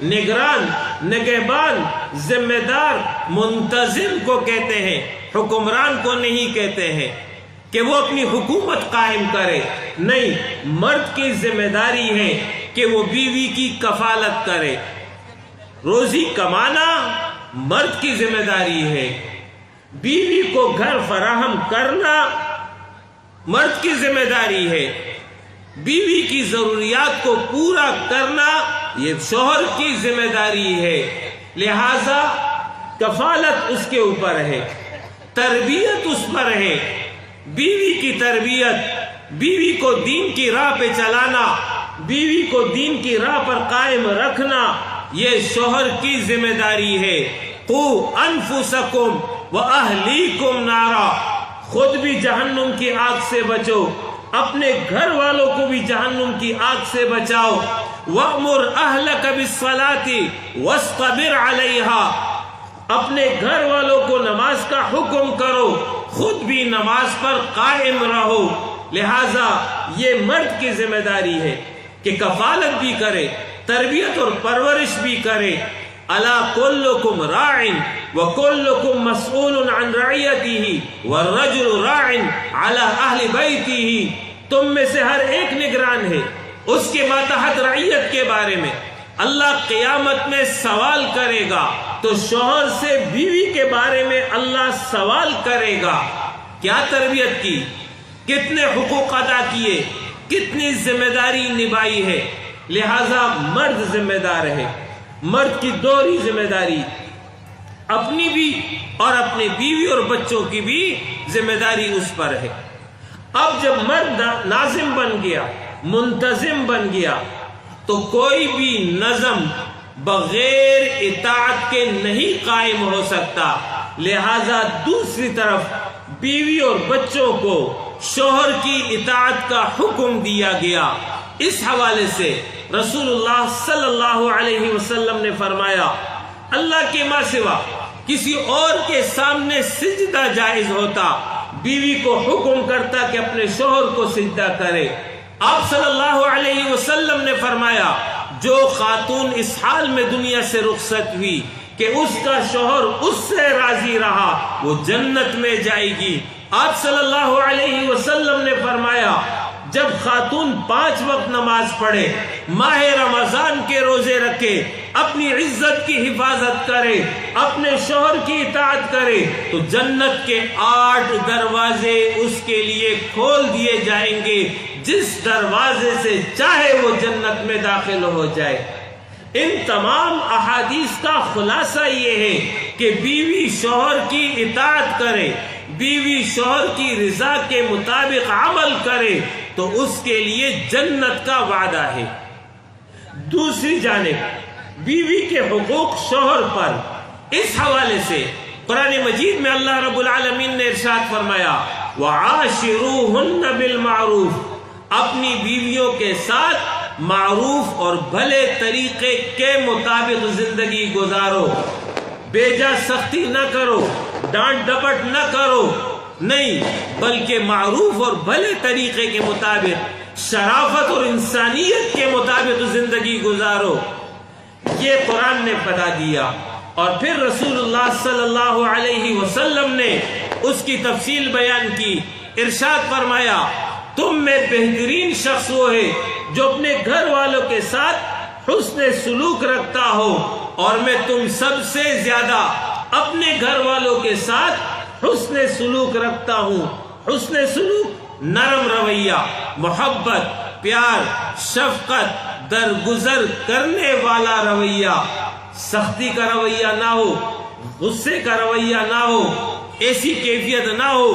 نگران، نگہبان، ذمہ دار، منتظم کو کہتے ہیں، حکمران کو نہیں کہتے ہیں کہ وہ اپنی حکومت قائم کرے، نہیں، مرد کی ذمہ داری ہے کہ وہ بیوی کی کفالت کرے۔ روزی کمانا مرد کی ذمہ داری ہے، بیوی کو گھر فراہم کرنا مرد کی ذمہ داری ہے، بیوی کی ضروریات کو پورا کرنا یہ شوہر کی ذمہ داری ہے۔ لہذا کفالت اس کے اوپر ہے، تربیت اس پر ہے، بیوی کی تربیت، بیوی کو دین کی راہ پہ چلانا، بیوی کو دین کی راہ پر قائم رکھنا، یہ شوہر کی ذمہ داری ہے۔ قوا انفسکم واہلیکم نارا، خود بھی جہنم کی آگ سے بچو، اپنے گھر والوں کو بھی جہنم کی آگ سے بچاؤ۔ وَأْمُرْ أَهْلَكَ بِالصَّلَاةِ وَاصْطَبِرْ عَلَيْهَا، اپنے گھر والوں کو نماز کا حکم کرو، خود بھی نماز پر قائم رہو۔ لہذا یہ مرد کی ذمہ داری ہے کہ کفالت بھی کرے، تربیت اور پرورش بھی کرے۔ الا کلکم راع وکلکم مسئول عن رعیتہ والرجل راع علی اہل بیتہ، تم میں سے ہر ایک نگران ہے اس کے ماتحت رعیت کے بارے میں۔ اللہ قیامت میں سوال کرے گا تو شوہر سے بیوی کے بارے میں اللہ سوال کرے گا، کیا تربیت کی، کتنے حقوق ادا کیے، کتنی ذمہ داری نبھائی ہے۔ لہذا مرد ذمہ دار ہے، مرد کی دوہری ذمہ داری، اپنی بھی اور اپنے بیوی اور بچوں کی بھی ذمہ داری اس پر ہے۔ اب جب مرد ناظم بن گیا، منتظم بن گیا، تو کوئی بھی نظم بغیر اطاعت کے نہیں قائم ہو سکتا۔ لہذا دوسری طرف بیوی اور بچوں کو شوہر کی اطاعت کا حکم دیا گیا۔ اس حوالے سے رسول اللہ صلی اللہ علیہ وسلم نے فرمایا، اللہ کے ماں سوا کسی اور کے سامنے سجدہ جائز ہوتا، بیوی کو حکم کرتا کہ اپنے شوہر کو سجدہ کرے۔ آپ صلی اللہ علیہ وسلم نے فرمایا، جو خاتون اس حال میں دنیا سے رخصت ہوئی کہ اس کا شوہر اس سے راضی رہا، وہ جنت میں جائے گی۔ آپ صلی اللہ علیہ وسلم نے فرمایا، جب خاتون 5 وقت نماز پڑھے، ماہ رمضان کے روزے رکھے، اپنی عزت کی حفاظت کرے، اپنے شوہر کی اطاعت کرے، تو جنت کے 8 دروازے اس کے لیے کھول دیے جائیں گے، جس دروازے سے چاہے وہ جنت میں داخل ہو جائے۔ ان تمام احادیث کا خلاصہ یہ ہے کہ بیوی شوہر کی اطاعت کرے، بیوی شوہر کی رضا کے مطابق عمل کرے تو اس کے لیے جنت کا وعدہ ہے۔ دوسری جانب بیوی کے حقوق شوہر پر، اس حوالے سے قرآن مجید میں اللہ رب العالمین نے ارشاد فرمایا وَعَاشِرُوهُنَّ بِالْمَعْرُوفِ، اپنی بیویوں کے ساتھ معروف اور بھلے طریقے کے مطابق زندگی گزارو، بیجا سختی نہ کرو، ڈانٹ ڈپٹ نہ کرو، نہیں بلکہ معروف اور بھلے طریقے کے مطابق، شرافت اور انسانیت کے مطابق زندگی گزارو۔ یہ قرآن نے بتا دیا، اور پھر رسول اللہ صلی اللہ علیہ وسلم نے اس کی تفصیل بیان کی، ارشاد فرمایا تم میں بہترین شخص وہ ہے جو اپنے گھر والوں کے ساتھ حسن سلوک رکھتا ہو، اور میں تم سب سے زیادہ اپنے گھر والوں کے ساتھ حسن سلوک رکھتا ہوں۔ حسن سلوک نرم رویہ، محبت، پیار، شفقت، درگزر کرنے والا رویہ، سختی کا رویہ نہ ہو، غصے کا رویہ نہ ہو، ایسی کیفیت نہ ہو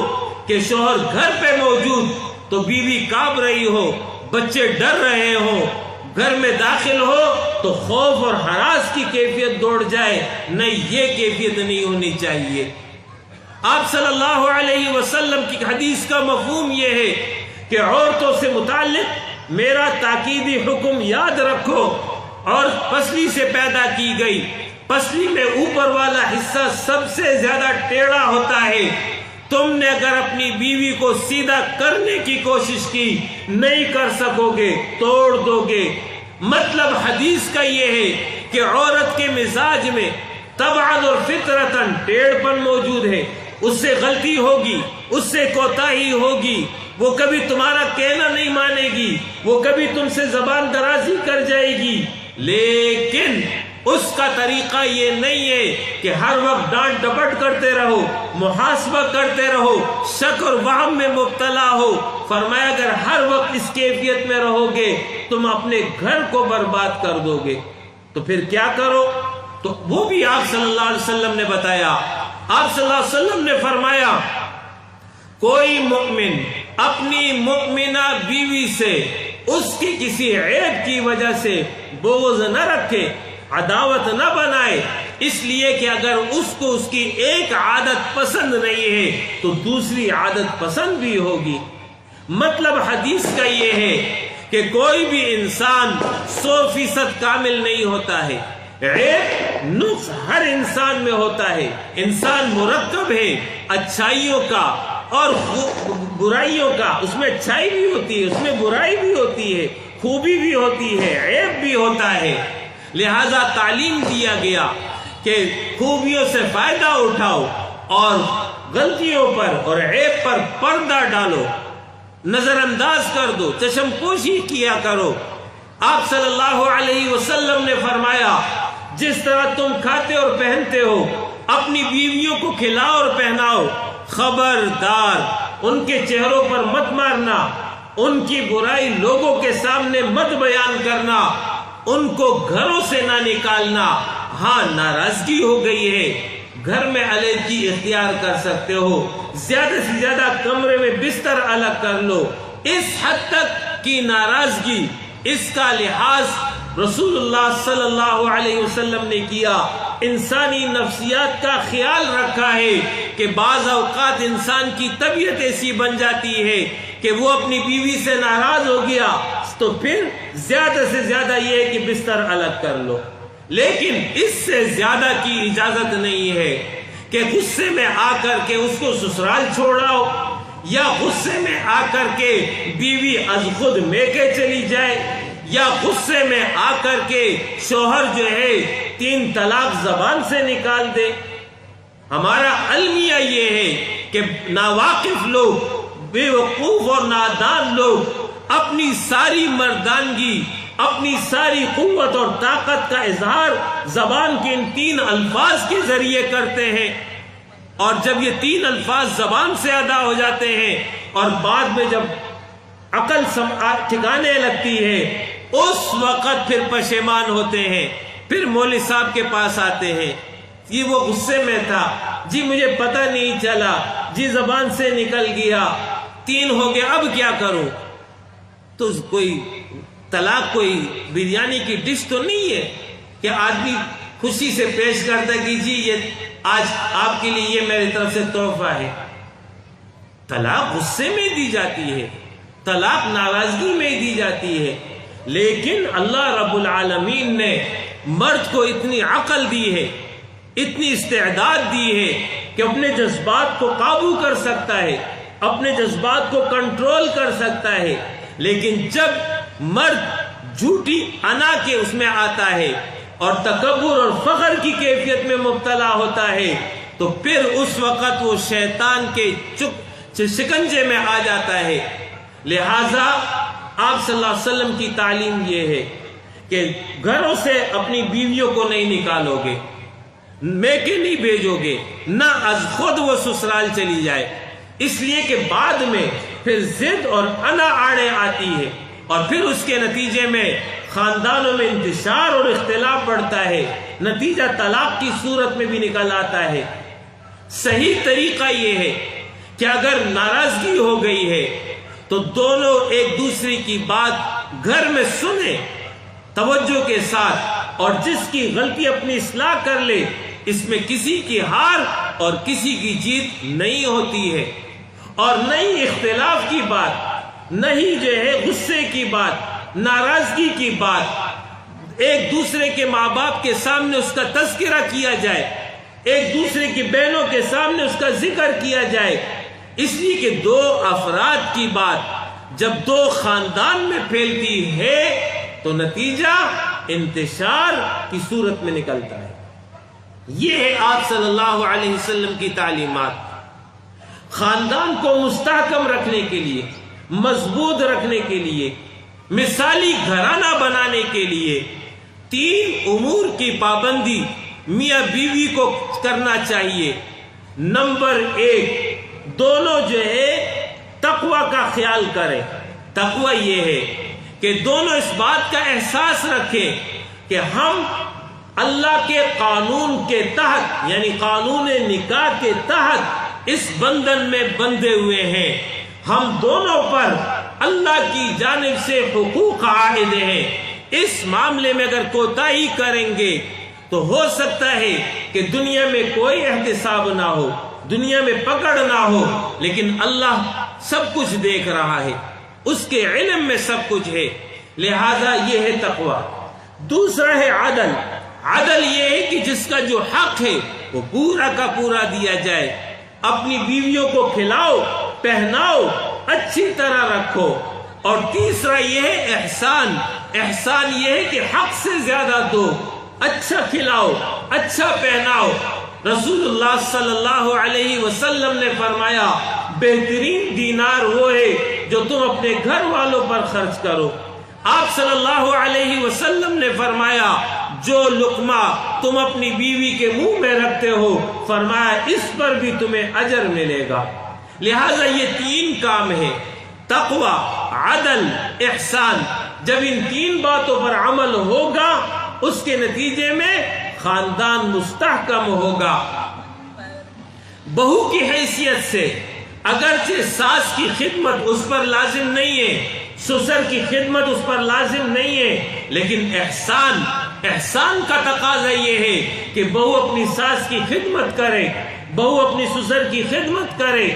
کہ شوہر گھر پہ موجود تو بیوی کانپ رہی ہو، بچے ڈر رہے ہوں، گھر میں داخل ہو تو خوف اور ہراس کی کیفیت دوڑ جائے، نہیں یہ کیفیت نہیں ہونی چاہیے۔ آپ صلی اللہ علیہ وسلم کی حدیث کا مفہوم یہ ہے کہ عورتوں سے متعلق میرا تاکیدی حکم یاد رکھو، اور پسلی سے پیدا کی گئی، پسلی میں اوپر والا حصہ سب سے زیادہ ٹیڑھا ہوتا ہے، تم نے اگر اپنی بیوی کو سیدھا کرنے کی کوشش کی نہیں کر سکو گے، توڑ دو گے۔ مطلب حدیث کا یہ ہے کہ عورت کے مزاج میں طبعاً اور فطرتاً ٹیڑھ پن موجود ہے، اس سے غلطی ہوگی، اس سے کوتاہی ہوگی، وہ کبھی تمہارا کہنا نہیں مانے گی، وہ کبھی تم سے زبان درازی کر جائے گی، لیکن اس کا طریقہ یہ نہیں ہے کہ ہر وقت ڈانٹ ڈپٹ کرتے رہو، محاسبہ کرتے رہو، شک اور وہم میں مبتلا ہو۔ فرمایا اگر ہر وقت اس کیفیت میں رہو گے تم اپنے گھر کو برباد کر دو گے، تو پھر کیا کرو؟ تو وہ بھی آپ صلی اللہ علیہ وسلم نے بتایا۔ آپ صلی اللہ علیہ وسلم نے فرمایا کوئی مومن اپنی مؤمنہ بیوی سے اس کی کسی عیب کی وجہ سے بغض نہ رکھے، عداوت نہ بنائے، اس لیے کہ اگر اس کو اس کی ایک عادت پسند نہیں ہے تو دوسری عادت پسند بھی ہوگی۔ مطلب حدیث کا یہ ہے کہ کوئی بھی انسان 100% کامل نہیں ہوتا ہے، عیب نقص ہر انسان میں ہوتا ہے، انسان مرکب ہے اچھائیوں کا اور برائیوں کا، اس میں اچھائی بھی ہوتی ہے، اس میں برائی بھی ہوتی ہے، خوبی بھی ہوتی ہے، عیب بھی ہوتا ہے، لہذا تعلیم دیا گیا کہ خوبیوں سے فائدہ اٹھاؤ اور غلطیوں پر اور عیب پر پردہ ڈالو، نظر انداز کر دو، چشم پوشی کیا کرو۔ آپ صلی اللہ علیہ وسلم نے فرمایا جس طرح تم کھاتے اور پہنتے ہو اپنی بیویوں کو کھلاؤ اور پہناؤ، خبردار ان کے چہروں پر مت مارنا، ان کی برائی لوگوں کے سامنے مت بیان کرنا، ان کو گھروں سے نہ نکالنا۔ ہاں ناراضگی ہو گئی ہے، گھر میں علیحدگی اختیار کر سکتے ہو، زیادہ سے زیادہ کمرے میں بستر الگ کر لو، اس حد تک کی ناراضگی، اس کا لحاظ رسول اللہ صلی اللہ علیہ وسلم نے کیا۔ انسانی نفسیات کا خیال رکھا ہے کہ بعض اوقات انسان کی طبیعت ایسی بن جاتی ہے کہ وہ اپنی بیوی سے ناراض ہو گیا تو پھر زیادہ سے زیادہ یہ ہے کہ بستر الگ کر لو، لیکن اس سے زیادہ کی اجازت نہیں ہے کہ غصے میں آ کر کے اس کو سسرال چھوڑاؤ، یا غصے میں آ کر کے بیوی از خود میکے چلی جائے، یا غصے میں آ کر کے شوہر جو ہے 3 طلاق زبان سے نکال دے۔ ہمارا المیہ یہ ہے کہ ناواقف لوگ، بے وقوف اور نادان لوگ اپنی ساری مردانگی، اپنی ساری قوت اور طاقت کا اظہار زبان کے ان 3 الفاظ کے ذریعے کرتے ہیں، اور جب یہ 3 الفاظ زبان سے ادا ہو جاتے ہیں اور بعد میں جب عقل ٹھکانے لگتی ہے، اس وقت پھر پشیمان ہوتے ہیں، پھر مولوی صاحب کے پاس آتے ہیں، جی وہ غصے میں تھا، جی مجھے پتہ نہیں چلا، جی زبان سے نکل گیا، 3 ہو گیا، اب کیا کروں؟ تو کوئی طلاق کوئی بریانی کی ڈش تو نہیں ہے کہ آدمی خوشی سے پیش کرتا کہ جی یہ آج آپ کے لیے یہ میری طرف سے تحفہ ہے۔ طلاق غصے میں دی جاتی ہے، طلاق ناراضگی میں دی جاتی ہے، لیکن اللہ رب العالمین نے مرد کو اتنی عقل دی ہے، اتنی استعداد دی ہے کہ اپنے جذبات کو قابو کر سکتا ہے، اپنے جذبات کو کنٹرول کر سکتا ہے، لیکن جب مرد جھوٹی انا کے اس میں آتا ہے اور تکبر اور فخر کی کیفیت میں مبتلا ہوتا ہے تو پھر اس وقت وہ شیطان کے شکنجے میں آ جاتا ہے۔ لہذا آپ صلی اللہ علیہ وسلم کی تعلیم یہ ہے کہ گھروں سے اپنی بیویوں کو نہیں نکالو گے، میکے نہیں بھیجو گے، نہ از خود وہ سسرال چلی جائے، اس لیے کہ بعد میں پھر ضد اور انا آڑے آتی ہے اور پھر اس کے نتیجے میں خاندانوں میں انتشار اور اختلاف بڑھتا ہے، نتیجہ طلاق کی صورت میں بھی نکل آتا ہے۔ صحیح طریقہ یہ ہے کہ اگر ناراضگی ہو گئی ہے تو دونوں ایک دوسرے کی بات گھر میں سنیں توجہ کے ساتھ، اور جس کی غلطی اپنی اصلاح کر لے، اس میں کسی کی ہار اور کسی کی جیت نہیں ہوتی ہے، اور نہیں اختلاف کی بات، نہیں جو ہے غصے کی بات، ناراضگی کی بات، ایک دوسرے کے ماں باپ کے سامنے اس کا تذکرہ کیا جائے، ایک دوسرے کی بہنوں کے سامنے اس کا ذکر کیا جائے، اس لیے کہ 2 افراد کی بات جب 2 خاندان میں پھیلتی ہے تو نتیجہ انتشار کی صورت میں نکلتا ہے۔ یہ ہے آپ صلی اللہ علیہ وسلم کی تعلیمات۔ خاندان کو مستحکم رکھنے کے لیے، مضبوط رکھنے کے لیے، مثالی گھرانہ بنانے کے لیے 3 امور کی پابندی میاں بیوی کو کرنا چاہیے۔ نمبر 1، دونوں جو ہے تقوی کا خیال کریں۔ تقوی یہ ہے کہ دونوں اس بات کا احساس رکھیں کہ ہم اللہ کے قانون کے تحت، یعنی قانون نکاح کے تحت اس بندھن میں بندھے ہوئے ہیں، ہم دونوں پر اللہ کی جانب سے حقوق عائد ہیں۔ اس معاملے میں اگر کوتاہی کریں گے تو ہو سکتا ہے کہ دنیا میں کوئی احتساب نہ ہو، دنیا میں پکڑ نہ ہو، لیکن اللہ سب کچھ دیکھ رہا ہے، اس کے علم میں سب کچھ ہے۔ لہذا یہ ہے تقوی۔ دوسرا ہے عدل۔ عدل یہ ہے کہ جس کا جو حق ہے وہ پورا کا پورا دیا جائے۔ اپنی بیویوں کو کھلاؤ، پہناؤ، اچھی طرح رکھو۔ اور تیسرا یہ ہے احسان۔ احسان یہ ہے کہ حق سے زیادہ دو، اچھا کھلاؤ، اچھا پہناؤ۔ رسول اللہ صلی اللہ علیہ وسلم نے فرمایا بہترین دینار وہ ہے جو تم اپنے گھر والوں پر خرچ کرو۔ آپ صلی اللہ علیہ وسلم نے فرمایا جو لقمہ تم اپنی بیوی کے منہ میں رکھتے ہو، فرمایا اس پر بھی تمہیں اجر ملے گا۔ لہذا یہ 3 کام ہے، تقوی، عدل، احسان۔ جب ان 3 باتوں پر عمل ہوگا اس کے نتیجے میں خاندان مستحکم ہوگا۔ بہو کی حیثیت سے اگرچہ ساس کی خدمت اس پر لازم نہیں ہے، سسر کی خدمت اس پر لازم نہیں ہے، لیکن احسان کا تقاضا یہ ہے کہ بہو اپنی ساس کی خدمت کرے، بہو اپنی سسر کی خدمت کرے،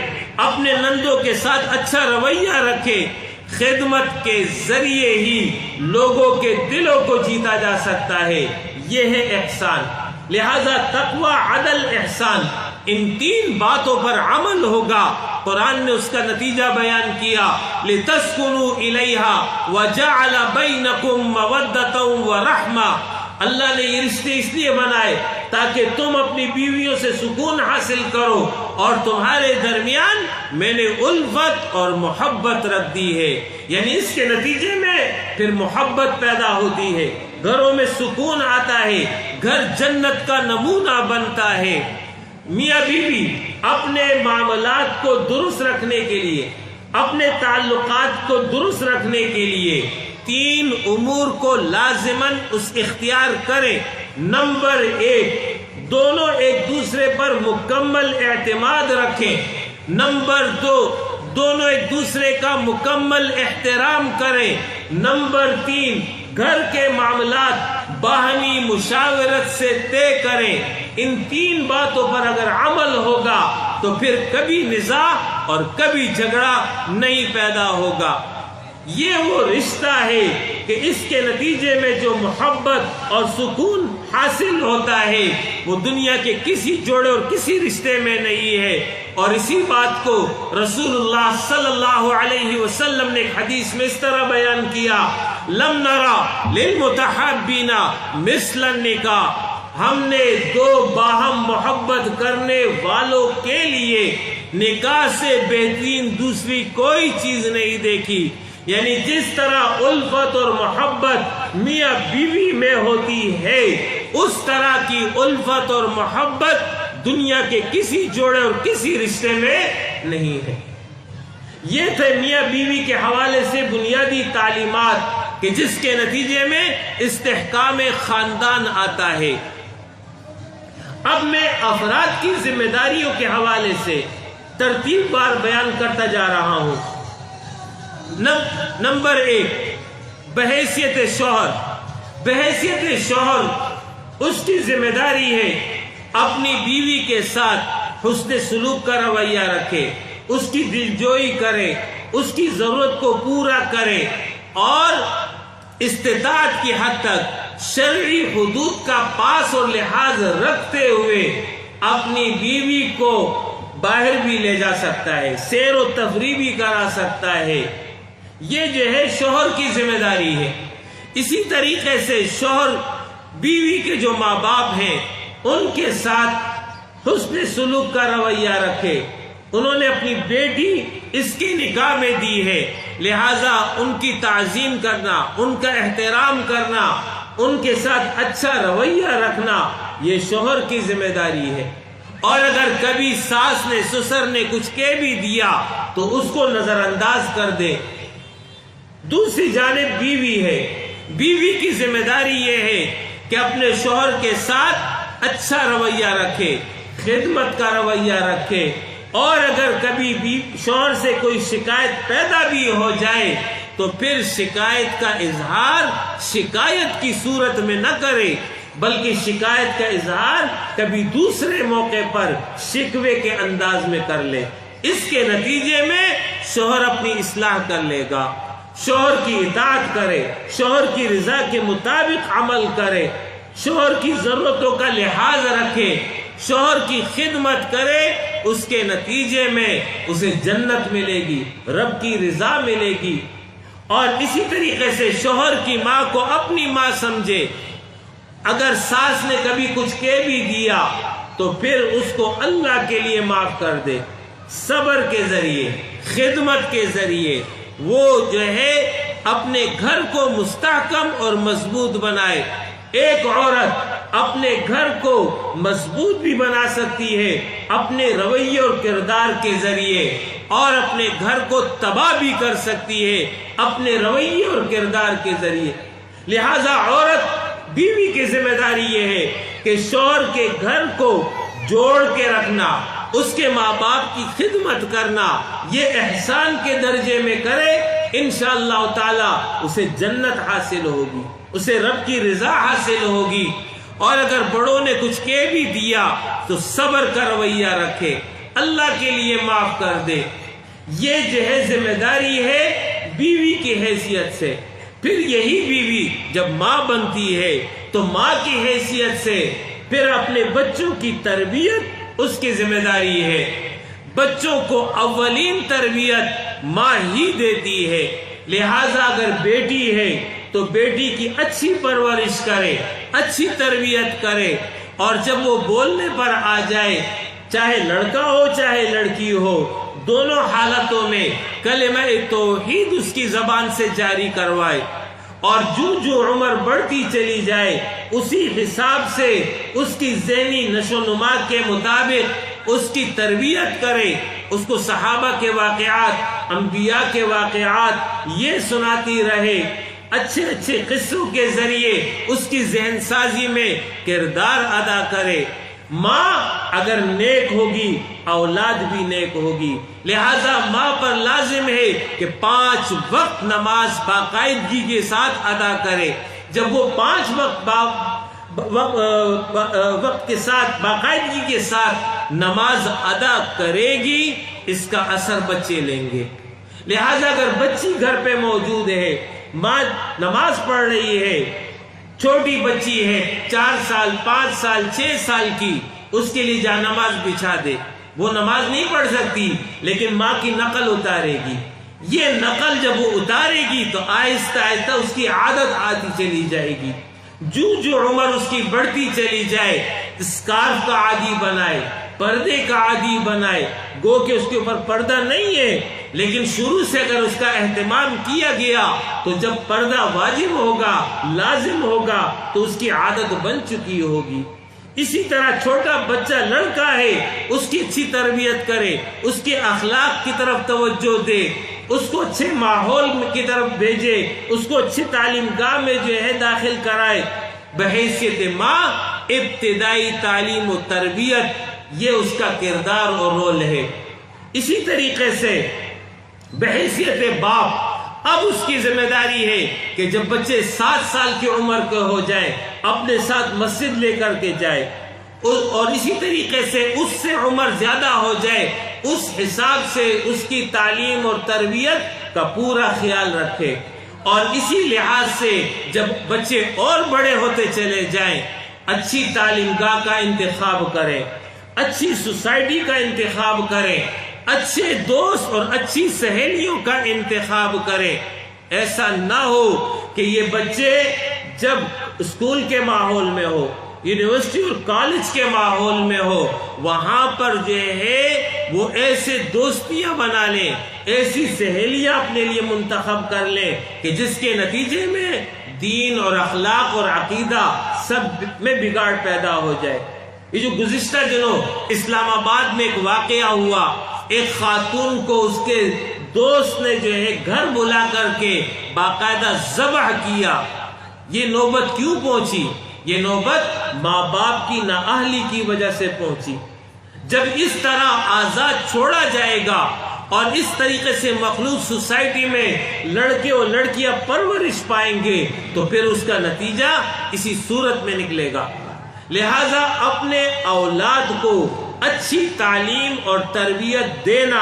اپنے نندوں کے ساتھ اچھا رویہ رکھے۔ خدمت کے ذریعے ہی لوگوں کے دلوں کو جیتا جا سکتا ہے، یہ ہے احسان۔ لہذا تقوی، عدل، احسان، ان 3 باتوں پر عمل ہوگا۔ قرآن نے اس کا نتیجہ بیان کیا، لِتَسْكُنُوا إِلَيْهَا وَجَعَلَ بَيْنَكُمْ مَوَدَّةً وَرَحْمَةً۔ اللہ نے یہ رشتے اس لیے بنائے تاکہ تم اپنی بیویوں سے سکون حاصل کرو اور تمہارے درمیان میں نے الفت اور محبت رکھ دی ہے. یعنی اس کے نتیجے میں پھر محبت پیدا ہوتی ہے، گھروں میں سکون آتا ہے، گھر جنت کا نمونہ بنتا ہے. میاں بیوی اپنے معاملات کو درست رکھنے کے لیے، اپنے تعلقات کو درست رکھنے کے لیے 3 امور کو لازماً اختیار کریں. نمبر 1، دونوں ایک دوسرے پر مکمل اعتماد رکھیں. نمبر 2، دونوں ایک دوسرے کا مکمل احترام کریں. نمبر 3، گھر کے معاملات باہمی مشاورت سے طے کریں. ان 3 باتوں پر اگر عمل ہوگا تو پھر کبھی نزاع اور کبھی جھگڑا نہیں پیدا ہوگا. یہ وہ رشتہ ہے کہ اس کے نتیجے میں جو محبت اور سکون حاصل ہوتا ہے وہ دنیا کے کسی جوڑے اور کسی رشتے میں نہیں ہے. اور اسی بات کو رسول اللہ صلی اللہ علیہ وسلم نے ایک حدیث میں اس طرح بیان کیا، لم نرى للمتحابین مثل النکاح. ہم نے 2 باہم محبت کرنے والوں کے لیے نکاح سے بہترین دوسری کوئی چیز نہیں دیکھی. یعنی جس طرح الفت اور محبت میاں بیوی میں ہوتی ہے اس طرح کی الفت اور محبت دنیا کے کسی جوڑے اور کسی رشتے میں نہیں ہے. یہ تھے میاں بیوی کے حوالے سے بنیادی تعلیمات کہ جس کے نتیجے میں استحکام خاندان آتا ہے. اب میں افراد کی ذمہ داریوں کے حوالے سے ترتیب بار بیان کرتا جا رہا ہوں. نمبر 1، بحیثیت شوہر. بحیثیت شوہر اس کی ذمہ داری ہے اپنی بیوی کے ساتھ حسن سلوک کا رویہ رکھے، اس کی دلجوئی کرے، اس کی ضرورت کو پورا کرے اور استطاعت کی حد تک شرعی حدود کا پاس اور لحاظ رکھتے ہوئے اپنی بیوی کو باہر بھی لے جا سکتا ہے، سیر و تفریح بھی کرا سکتا ہے. یہ جو ہے شوہر کی ذمہ داری ہے. اسی طریقے سے شوہر بیوی کے جو ماں باپ ہیں ان کے ساتھ حسن سلوک کا رویہ رکھے. انہوں نے اپنی بیٹی اس کی نکاح میں دی ہے، لہذا ان کی تعظیم کرنا، ان کا احترام کرنا، ان کے ساتھ اچھا رویہ رکھنا یہ شوہر کی ذمہ داری ہے. اور اگر کبھی ساس نے سسر نے کچھ کہہ بھی دیا تو اس کو نظر انداز کر دے. دوسری جانب بیوی ہے. بیوی کی ذمہ داری یہ ہے کہ اپنے شوہر کے ساتھ اچھا رویہ رکھے، خدمت کا رویہ رکھے. اور اگر کبھی شوہر سے کوئی شکایت پیدا بھی ہو جائے تو پھر شکایت کا اظہار شکایت کی صورت میں نہ کرے، بلکہ شکایت کا اظہار کبھی دوسرے موقع پر شکوے کے انداز میں کر لے. اس کے نتیجے میں شوہر اپنی اصلاح کر لے گا، شوہر کی اطاعت کرے، شوہر کی رضا کے مطابق عمل کرے، شوہر کی ضرورتوں کا لحاظ رکھے، شوہر کی خدمت کرے. اس کے نتیجے میں اسے جنت ملے گی، رب کی رضا ملے گی. اور اسی طریقے سے شوہر کی ماں کو اپنی ماں سمجھے. اگر ساس نے کبھی کچھ کہہ بھی دیا تو پھر اس کو اللہ کے لیے معاف کر دے. صبر کے ذریعے، خدمت کے ذریعے وہ جو ہے اپنے گھر کو مستحکم اور مضبوط بنائے. ایک عورت اپنے گھر کو مضبوط بھی بنا سکتی ہے اپنے رویے اور کردار کے ذریعے، اور اپنے گھر کو تباہ بھی کر سکتی ہے اپنے رویے اور کردار کے ذریعے. لہذا عورت بیوی کی ذمہ داری یہ ہے کہ شوہر کے گھر کو جوڑ کے رکھنا، اس کے ماں باپ کی خدمت کرنا، یہ احسان کے درجے میں کرے. انشاءاللہ تعالی اسے جنت حاصل ہوگی، اسے رب کی رضا حاصل ہوگی. اور اگر بڑوں نے کچھ کہہ بھی دیا تو صبر کا رویہ رکھے، اللہ کے لیے معاف کر دے. یہ جو ہے ذمہ داری ہے بیوی کی حیثیت سے. پھر یہی بیوی جب ماں بنتی ہے تو ماں کی حیثیت سے پھر اپنے بچوں کی تربیت اس کی ذمہ داری ہے. بچوں کو اولین تربیت ماں ہی دیتی ہے. لہذا اگر بیٹی ہے تو بیٹی کی اچھی پرورش کرے، اچھی تربیت کرے، اور جب وہ بولنے پر آ جائے چاہے لڑکا ہو چاہے لڑکی ہو، دونوں حالتوں میں کلمہ توحید اس کی زبان سے جاری کروائے، اور جو عمر بڑھتی چلی جائے اسی حساب سے اس کی ذہنی نشو و نما کے مطابق اس کی تربیت کرے، اس کو صحابہ کے واقعات، انبیاء کے واقعات یہ سناتی رہے، اچھے اچھے قصوں کے ذریعے اس کی ذہن سازی میں کردار ادا کرے۔ ماں اگر نیک ہوگی اولاد بھی نیک ہوگی، لہذا ماں پر لازم ہے کہ 5 وقت نماز باقاعدگی کے ساتھ ادا کرے۔ جب وہ 5 وقت کے ساتھ باقاعدگی کے ساتھ نماز ادا کرے گی، اس کا اثر بچے لیں گے۔ لہذا اگر بچی گھر پہ موجود ہے، ماں نماز پڑھ رہی ہے، چھوٹی بچی ہے 4 سال 5 سال 6 سال کی، اس کے لیے جا نماز بچھا دے۔ وہ نماز نہیں پڑھ سکتی لیکن ماں کی نقل اتارے گی۔ یہ نقل جب وہ اتارے گی تو آہستہ آہستہ اس کی عادت آتی چلی جائے گی۔ جو عمر اس کی بڑھتی چلی جائے، اسکارف کا عادی بنائے، پردے کا عادی بنائے، گو کہ اس کے اوپر پردہ نہیں ہے لیکن شروع سے اگر اس کا اہتمام کیا گیا تو جب پردہ واجب ہوگا، لازم ہوگا تو اس کی عادت بن چکی ہوگی۔ اسی طرح چھوٹا بچہ لڑکا ہے، اس کی اچھی تربیت کرے، اس کے اخلاق کی طرف توجہ دے، اس کو اچھے ماحول کی طرف بھیجے، اس کو اچھی تعلیم گاہ میں جو ہے داخل کرائے۔ بحیثیت ماں ابتدائی تعلیم و تربیت یہ اس کا کردار اور رول ہے۔ اسی طریقے سے بحیثیت باپ اب اس کی ذمہ داری ہے کہ جب بچے 7 سال کی عمر کے ہو جائیں اپنے ساتھ مسجد لے کر کے جائے، اور اسی طریقے سے اس سے عمر زیادہ ہو جائے اس حساب سے اس کی تعلیم اور تربیت کا پورا خیال رکھے، اور اسی لحاظ سے جب بچے اور بڑے ہوتے چلے جائیں اچھی تعلیم گاہ کا انتخاب کریں، اچھی سوسائٹی کا انتخاب کریں، اچھے دوست اور اچھی سہیلیوں کا انتخاب کریں۔ ایسا نہ ہو کہ یہ بچے جب اسکول کے ماحول میں ہو، یونیورسٹی اور کالج کے ماحول میں ہو، وہاں پر جو ہے وہ ایسے دوستیاں بنا لیں، ایسی سہیلیاں اپنے لیے منتخب کر لیں کہ جس کے نتیجے میں دین اور اخلاق اور عقیدہ سب میں بگاڑ پیدا ہو جائے۔ یہ جو گزشتہ دنوں اسلام آباد میں ایک واقعہ ہوا، ایک خاتون کو اس کے دوست نے جو ہے گھر بلا کر کے باقاعدہ ذبح کیا۔ یہ نوبت کیوں پہنچی؟ یہ نوبت ماں باپ کی نااہلی کی وجہ سے پہنچی۔ جب اس طرح آزاد چھوڑا جائے گا اور اس طریقے سے مخلوط سوسائٹی میں لڑکے اور لڑکیاں پرورش پائیں گے تو پھر اس کا نتیجہ اسی صورت میں نکلے گا۔ لہذا اپنے اولاد کو اچھی تعلیم اور تربیت دینا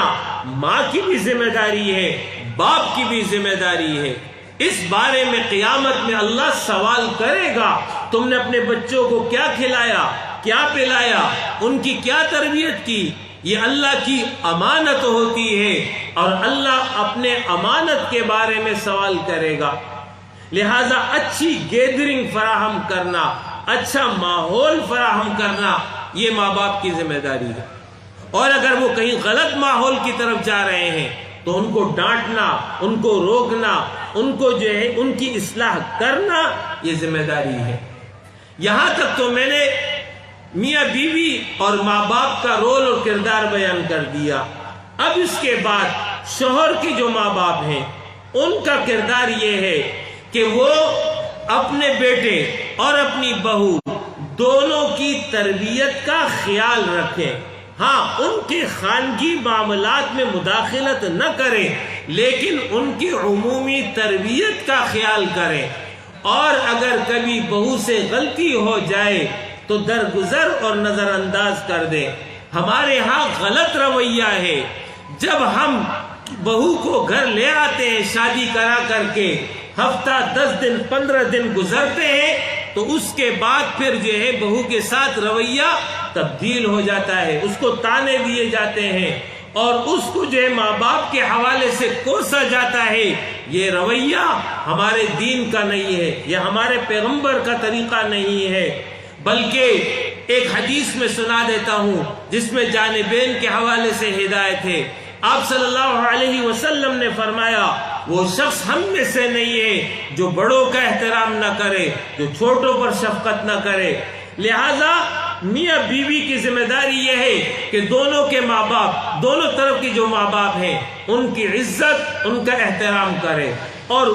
ماں کی بھی ذمہ داری ہے، باپ کی بھی ذمہ داری ہے۔ اس بارے میں قیامت میں اللہ سوال کرے گا، تم نے اپنے بچوں کو کیا کھلایا، کیا پلایا، ان کی کیا تربیت کی؟ یہ اللہ کی امانت ہوتی ہے اور اللہ اپنے امانت کے بارے میں سوال کرے گا۔ لہذا اچھی گیدرنگ فراہم کرنا، اچھا ماحول فراہم کرنا یہ ماں باپ کی ذمہ داری ہے، اور اگر وہ کہیں غلط ماحول کی طرف جا رہے ہیں تو ان کو ڈانٹنا، ان کو روکنا، ان کو جو ہے ان کی اصلاح کرنا یہ ذمہ داری ہے۔ یہاں تک تو میں نے میاں بیوی اور ماں باپ کا رول اور کردار بیان کر دیا۔ اب اس کے بعد شوہر کی جو ماں باپ ہیں ان کا کردار یہ ہے کہ وہ اپنے بیٹے اور اپنی بہو دونوں کی تربیت کا خیال رکھیں۔ ہاں، ان کے خانگی معاملات میں مداخلت نہ کریں لیکن ان کی عمومی تربیت کا خیال کریں، اور اگر کبھی بہو سے غلطی ہو جائے تو درگزر اور نظر انداز کر دیں۔ ہمارے ہاں غلط رویہ ہے، جب ہم بہو کو گھر لے آتے ہیں شادی کرا کر کے، ہفتہ 10 دن 15 دن گزرتے ہیں تو اس کے بعد پھر جو ہے بہو کے ساتھ رویہ تبدیل ہو جاتا ہے، اس کو تانے دیے جاتے ہیں اور اس کو جو ہے ماں باپ کے حوالے سے کوسا جاتا ہے۔ یہ رویہ ہمارے دین کا نہیں ہے، یہ ہمارے پیغمبر کا طریقہ نہیں ہے، بلکہ ایک حدیث میں سنا دیتا ہوں جس میں جانبین کے حوالے سے ہدایت ہے۔ آپ صلی اللہ علیہ وسلم نے فرمایا وہ شخص ہم میں سے نہیں ہے جو بڑوں کا احترام نہ کرے، جو چھوٹوں پر شفقت نہ کرے۔ لہذا میاں بیوی کی ذمہ داری یہ ہے کہ دونوں کے ماں باپ، دونوں طرف کی جو ماں باپ ہیں ان کی عزت، ان کا احترام کرے، اور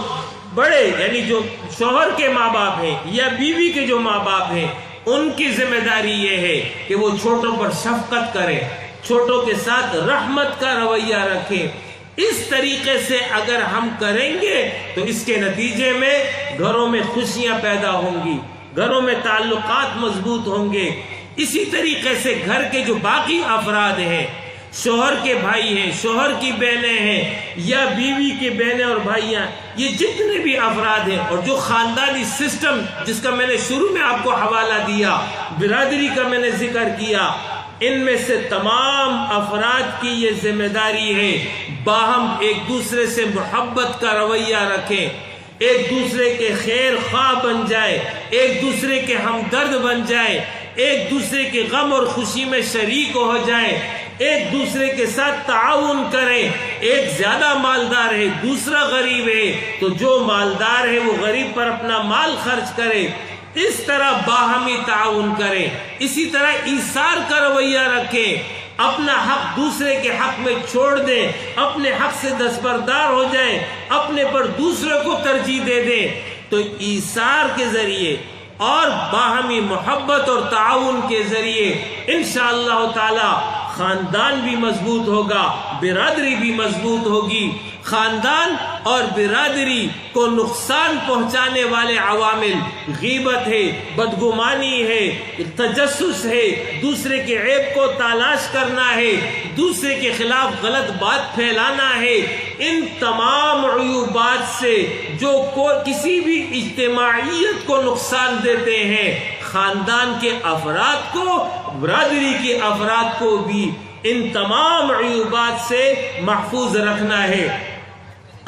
بڑے یعنی جو شوہر کے ماں باپ ہیں یا بیوی کے جو ماں باپ ہیں ان کی ذمہ داری یہ ہے کہ وہ چھوٹوں پر شفقت کریں، چھوٹوں کے ساتھ رحمت کا رویہ رکھیں۔ اس طریقے سے اگر ہم کریں گے تو اس کے نتیجے میں گھروں میں خوشیاں پیدا ہوں گی، گھروں میں تعلقات مضبوط ہوں گے۔ اسی طریقے سے گھر کے جو باقی افراد ہیں، شوہر کے بھائی ہیں، شوہر کی بہنیں ہیں یا بیوی کے بہنیں اور بھائیاں، یہ جتنے بھی افراد ہیں، اور جو خاندانی سسٹم جس کا میں نے شروع میں آپ کو حوالہ دیا، برادری کا میں نے ذکر کیا، ان میں سے تمام افراد کی یہ ذمہ داری ہے باہم ایک دوسرے سے محبت کا رویہ رکھیں، ایک دوسرے کے خیر خواہ بن جائے، ایک دوسرے کے ہمدرد بن جائے، ایک دوسرے کے غم اور خوشی میں شریک ہو جائیں، ایک دوسرے کے ساتھ تعاون کریں۔ ایک زیادہ مالدار ہے، دوسرا غریب ہے، تو جو مالدار ہے وہ غریب پر اپنا مال خرچ کرے، اس طرح باہمی تعاون کریں۔ اسی طرح ایثار کا رویہ رکھیں، اپنا حق دوسرے کے حق میں چھوڑ دیں، اپنے حق سے دستبردار ہو جائیں، اپنے پر دوسرے کو ترجیح دے دیں۔ تو ایثار کے ذریعے اور باہمی محبت اور تعاون کے ذریعے انشاءاللہ تعالی خاندان بھی مضبوط ہوگا، برادری بھی مضبوط ہوگی۔ خاندان اور برادری کو نقصان پہنچانے والے عوامل غیبت ہے، بدگمانی ہے، تجسس ہے، دوسرے کے عیب کو تلاش کرنا ہے، دوسرے کے خلاف غلط بات پھیلانا ہے۔ ان تمام عیوبات سے جو کسی بھی اجتماعیت کو نقصان دیتے ہیں، خاندان کے افراد کو، برادری کے افراد کو بھی ان تمام عیوبات سے محفوظ رکھنا ہے۔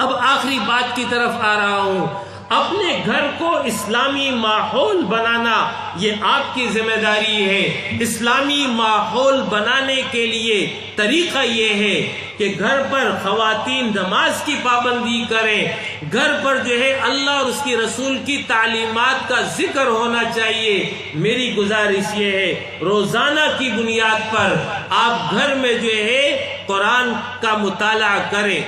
اب آخری بات کی طرف آ رہا ہوں۔ اپنے گھر کو اسلامی ماحول بنانا یہ آپ کی ذمہ داری ہے۔ اسلامی ماحول بنانے کے لیے طریقہ یہ ہے کہ گھر پر خواتین نماز کی پابندی کریں، گھر پر جو ہے اللہ اور اس کی رسول کی تعلیمات کا ذکر ہونا چاہیے۔ میری گزارش یہ ہے روزانہ کی بنیاد پر آپ گھر میں جو ہے قرآن کا مطالعہ کریں۔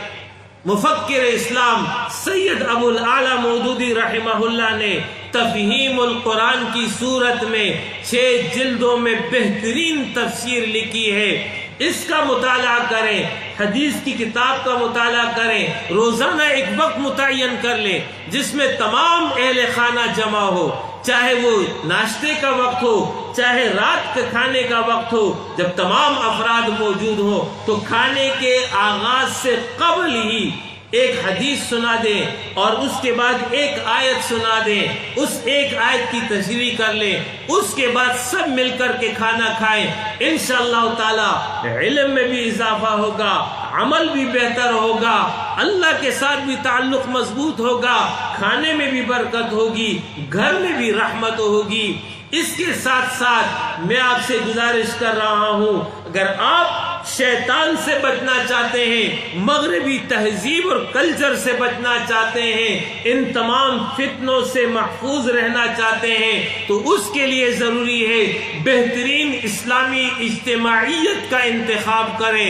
مفکر اسلام سید ابو الاعلی مودودی رحمہ اللہ نے تفہیم القرآن کی صورت میں 6 جلدوں میں بہترین تفسیر لکھی ہے۔ اس کا مطالعہ کریں، حدیث کی کتاب کا مطالعہ کریں، روزانہ ایک وقت متعین کر لیں جس میں تمام اہل خانہ جمع ہو، چاہے وہ ناشتے کا وقت ہو، چاہے رات کے کھانے کا وقت ہو۔ جب تمام افراد موجود ہو تو کھانے کے آغاز سے قبل ہی ایک حدیث سنا دیں اور اس کے بعد ایک آیت سنا دیں، اس ایک آیت کی تشریح کر لیں، اس کے بعد سب مل کر کے کھانا کھائیں۔ انشاءاللہ تعالی علم میں بھی اضافہ ہوگا، عمل بھی بہتر ہوگا، اللہ کے ساتھ بھی تعلق مضبوط ہوگا، کھانے میں بھی برکت ہوگی، گھر میں بھی رحمت ہوگی۔ اس کے ساتھ ساتھ میں آپ سے گزارش کر رہا ہوں، اگر آپ شیطان سے بچنا چاہتے ہیں، مغربی تہذیب اور کلچر سے بچنا چاہتے ہیں، ان تمام فتنوں سے محفوظ رہنا چاہتے ہیں، تو اس کے لیے ضروری ہے بہترین اسلامی اجتماعیت کا انتخاب کریں۔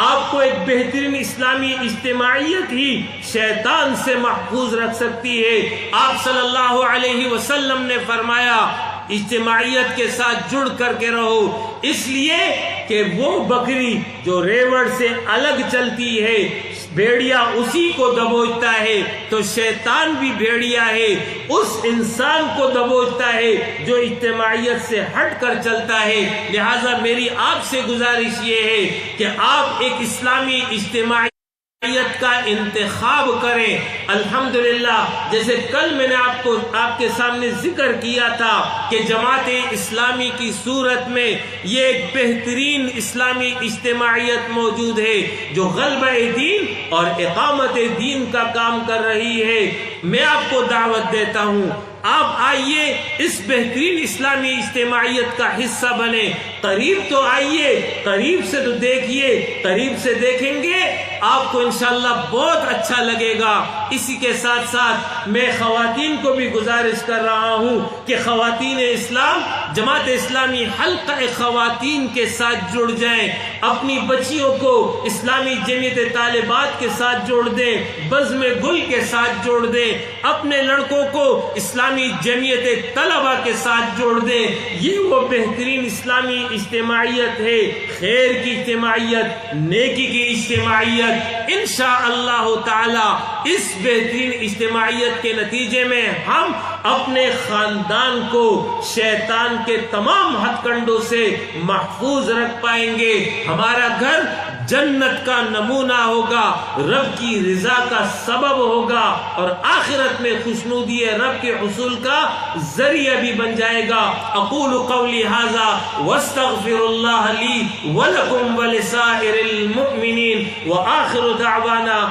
آپ کو ایک بہترین اسلامی اجتماعیت ہی شیطان سے محفوظ رکھ سکتی ہے۔ آپ صلی اللہ علیہ وسلم نے فرمایا اجتماعیت کے ساتھ جڑ کر کے رہو، اس لیے کہ وہ بکری جو ریوڑ سے الگ چلتی ہے، بھیڑیا اسی کو دبوچتا ہے، تو شیطان بھی بھیڑیا ہے، اس انسان کو دبوچتا ہے جو اجتماعیت سے ہٹ کر چلتا ہے۔ لہٰذا میری آپ سے گزارش یہ ہے کہ آپ ایک اسلامی اجتماعیت کا انتخاب کریں۔ الحمدللہ جیسے کل میں نے آپ کے سامنے ذکر کیا تھا کہ جماعت اسلامی کی صورت میں یہ ایک بہترین اسلامی اجتماعیت موجود ہے جو غلبہ دین اور اقامت دین کا کام کر رہی ہے۔ میں آپ کو دعوت دیتا ہوں، آپ آئیے اس بہترین اسلامی اجتماعیت کا حصہ بنے. قریب تو آئیے, قریب سے تو دیکھیے, قریب سے دیکھیں گے آپ کو انشاءاللہ بہت اچھا لگے گا. اسی کے ساتھ ساتھ میں خواتین کو بھی گزارش کر رہا ہوں کہ خواتین اسلام جماعت اسلامی حلقہ خواتین کے ساتھ جڑ جائیں, اپنی بچیوں کو اسلامی جمعیت طالبات کے ساتھ جوڑ دیں, بزم گل کے ساتھ جوڑ دیں, اپنے لڑکوں کو اسلامی جمعیت طلبہ کے ساتھ جوڑ دیں. یہ وہ بہترین اسلامی اجتماعیت ہے, خیر کی اجتماعیت, نیکی کی اجتماعیت. انشاءاللہ تعالی اس بہترین اجتماعیت کے نتیجے میں ہم اپنے خاندان کو شیطان کے تمام ہتھ کنڈوں سے محفوظ رکھ پائیں گے. ہمارا گھر جنت کا نمونہ ہوگا, رب کی رضا کا سبب ہوگا, اور آخرت میں خوشنودی رب کے حصول کا ذریعہ بھی بن جائے گا. اقول قولی ھذا واستغفر اللہ لی ولکم ولسائر المؤمنین وآخر دعوانا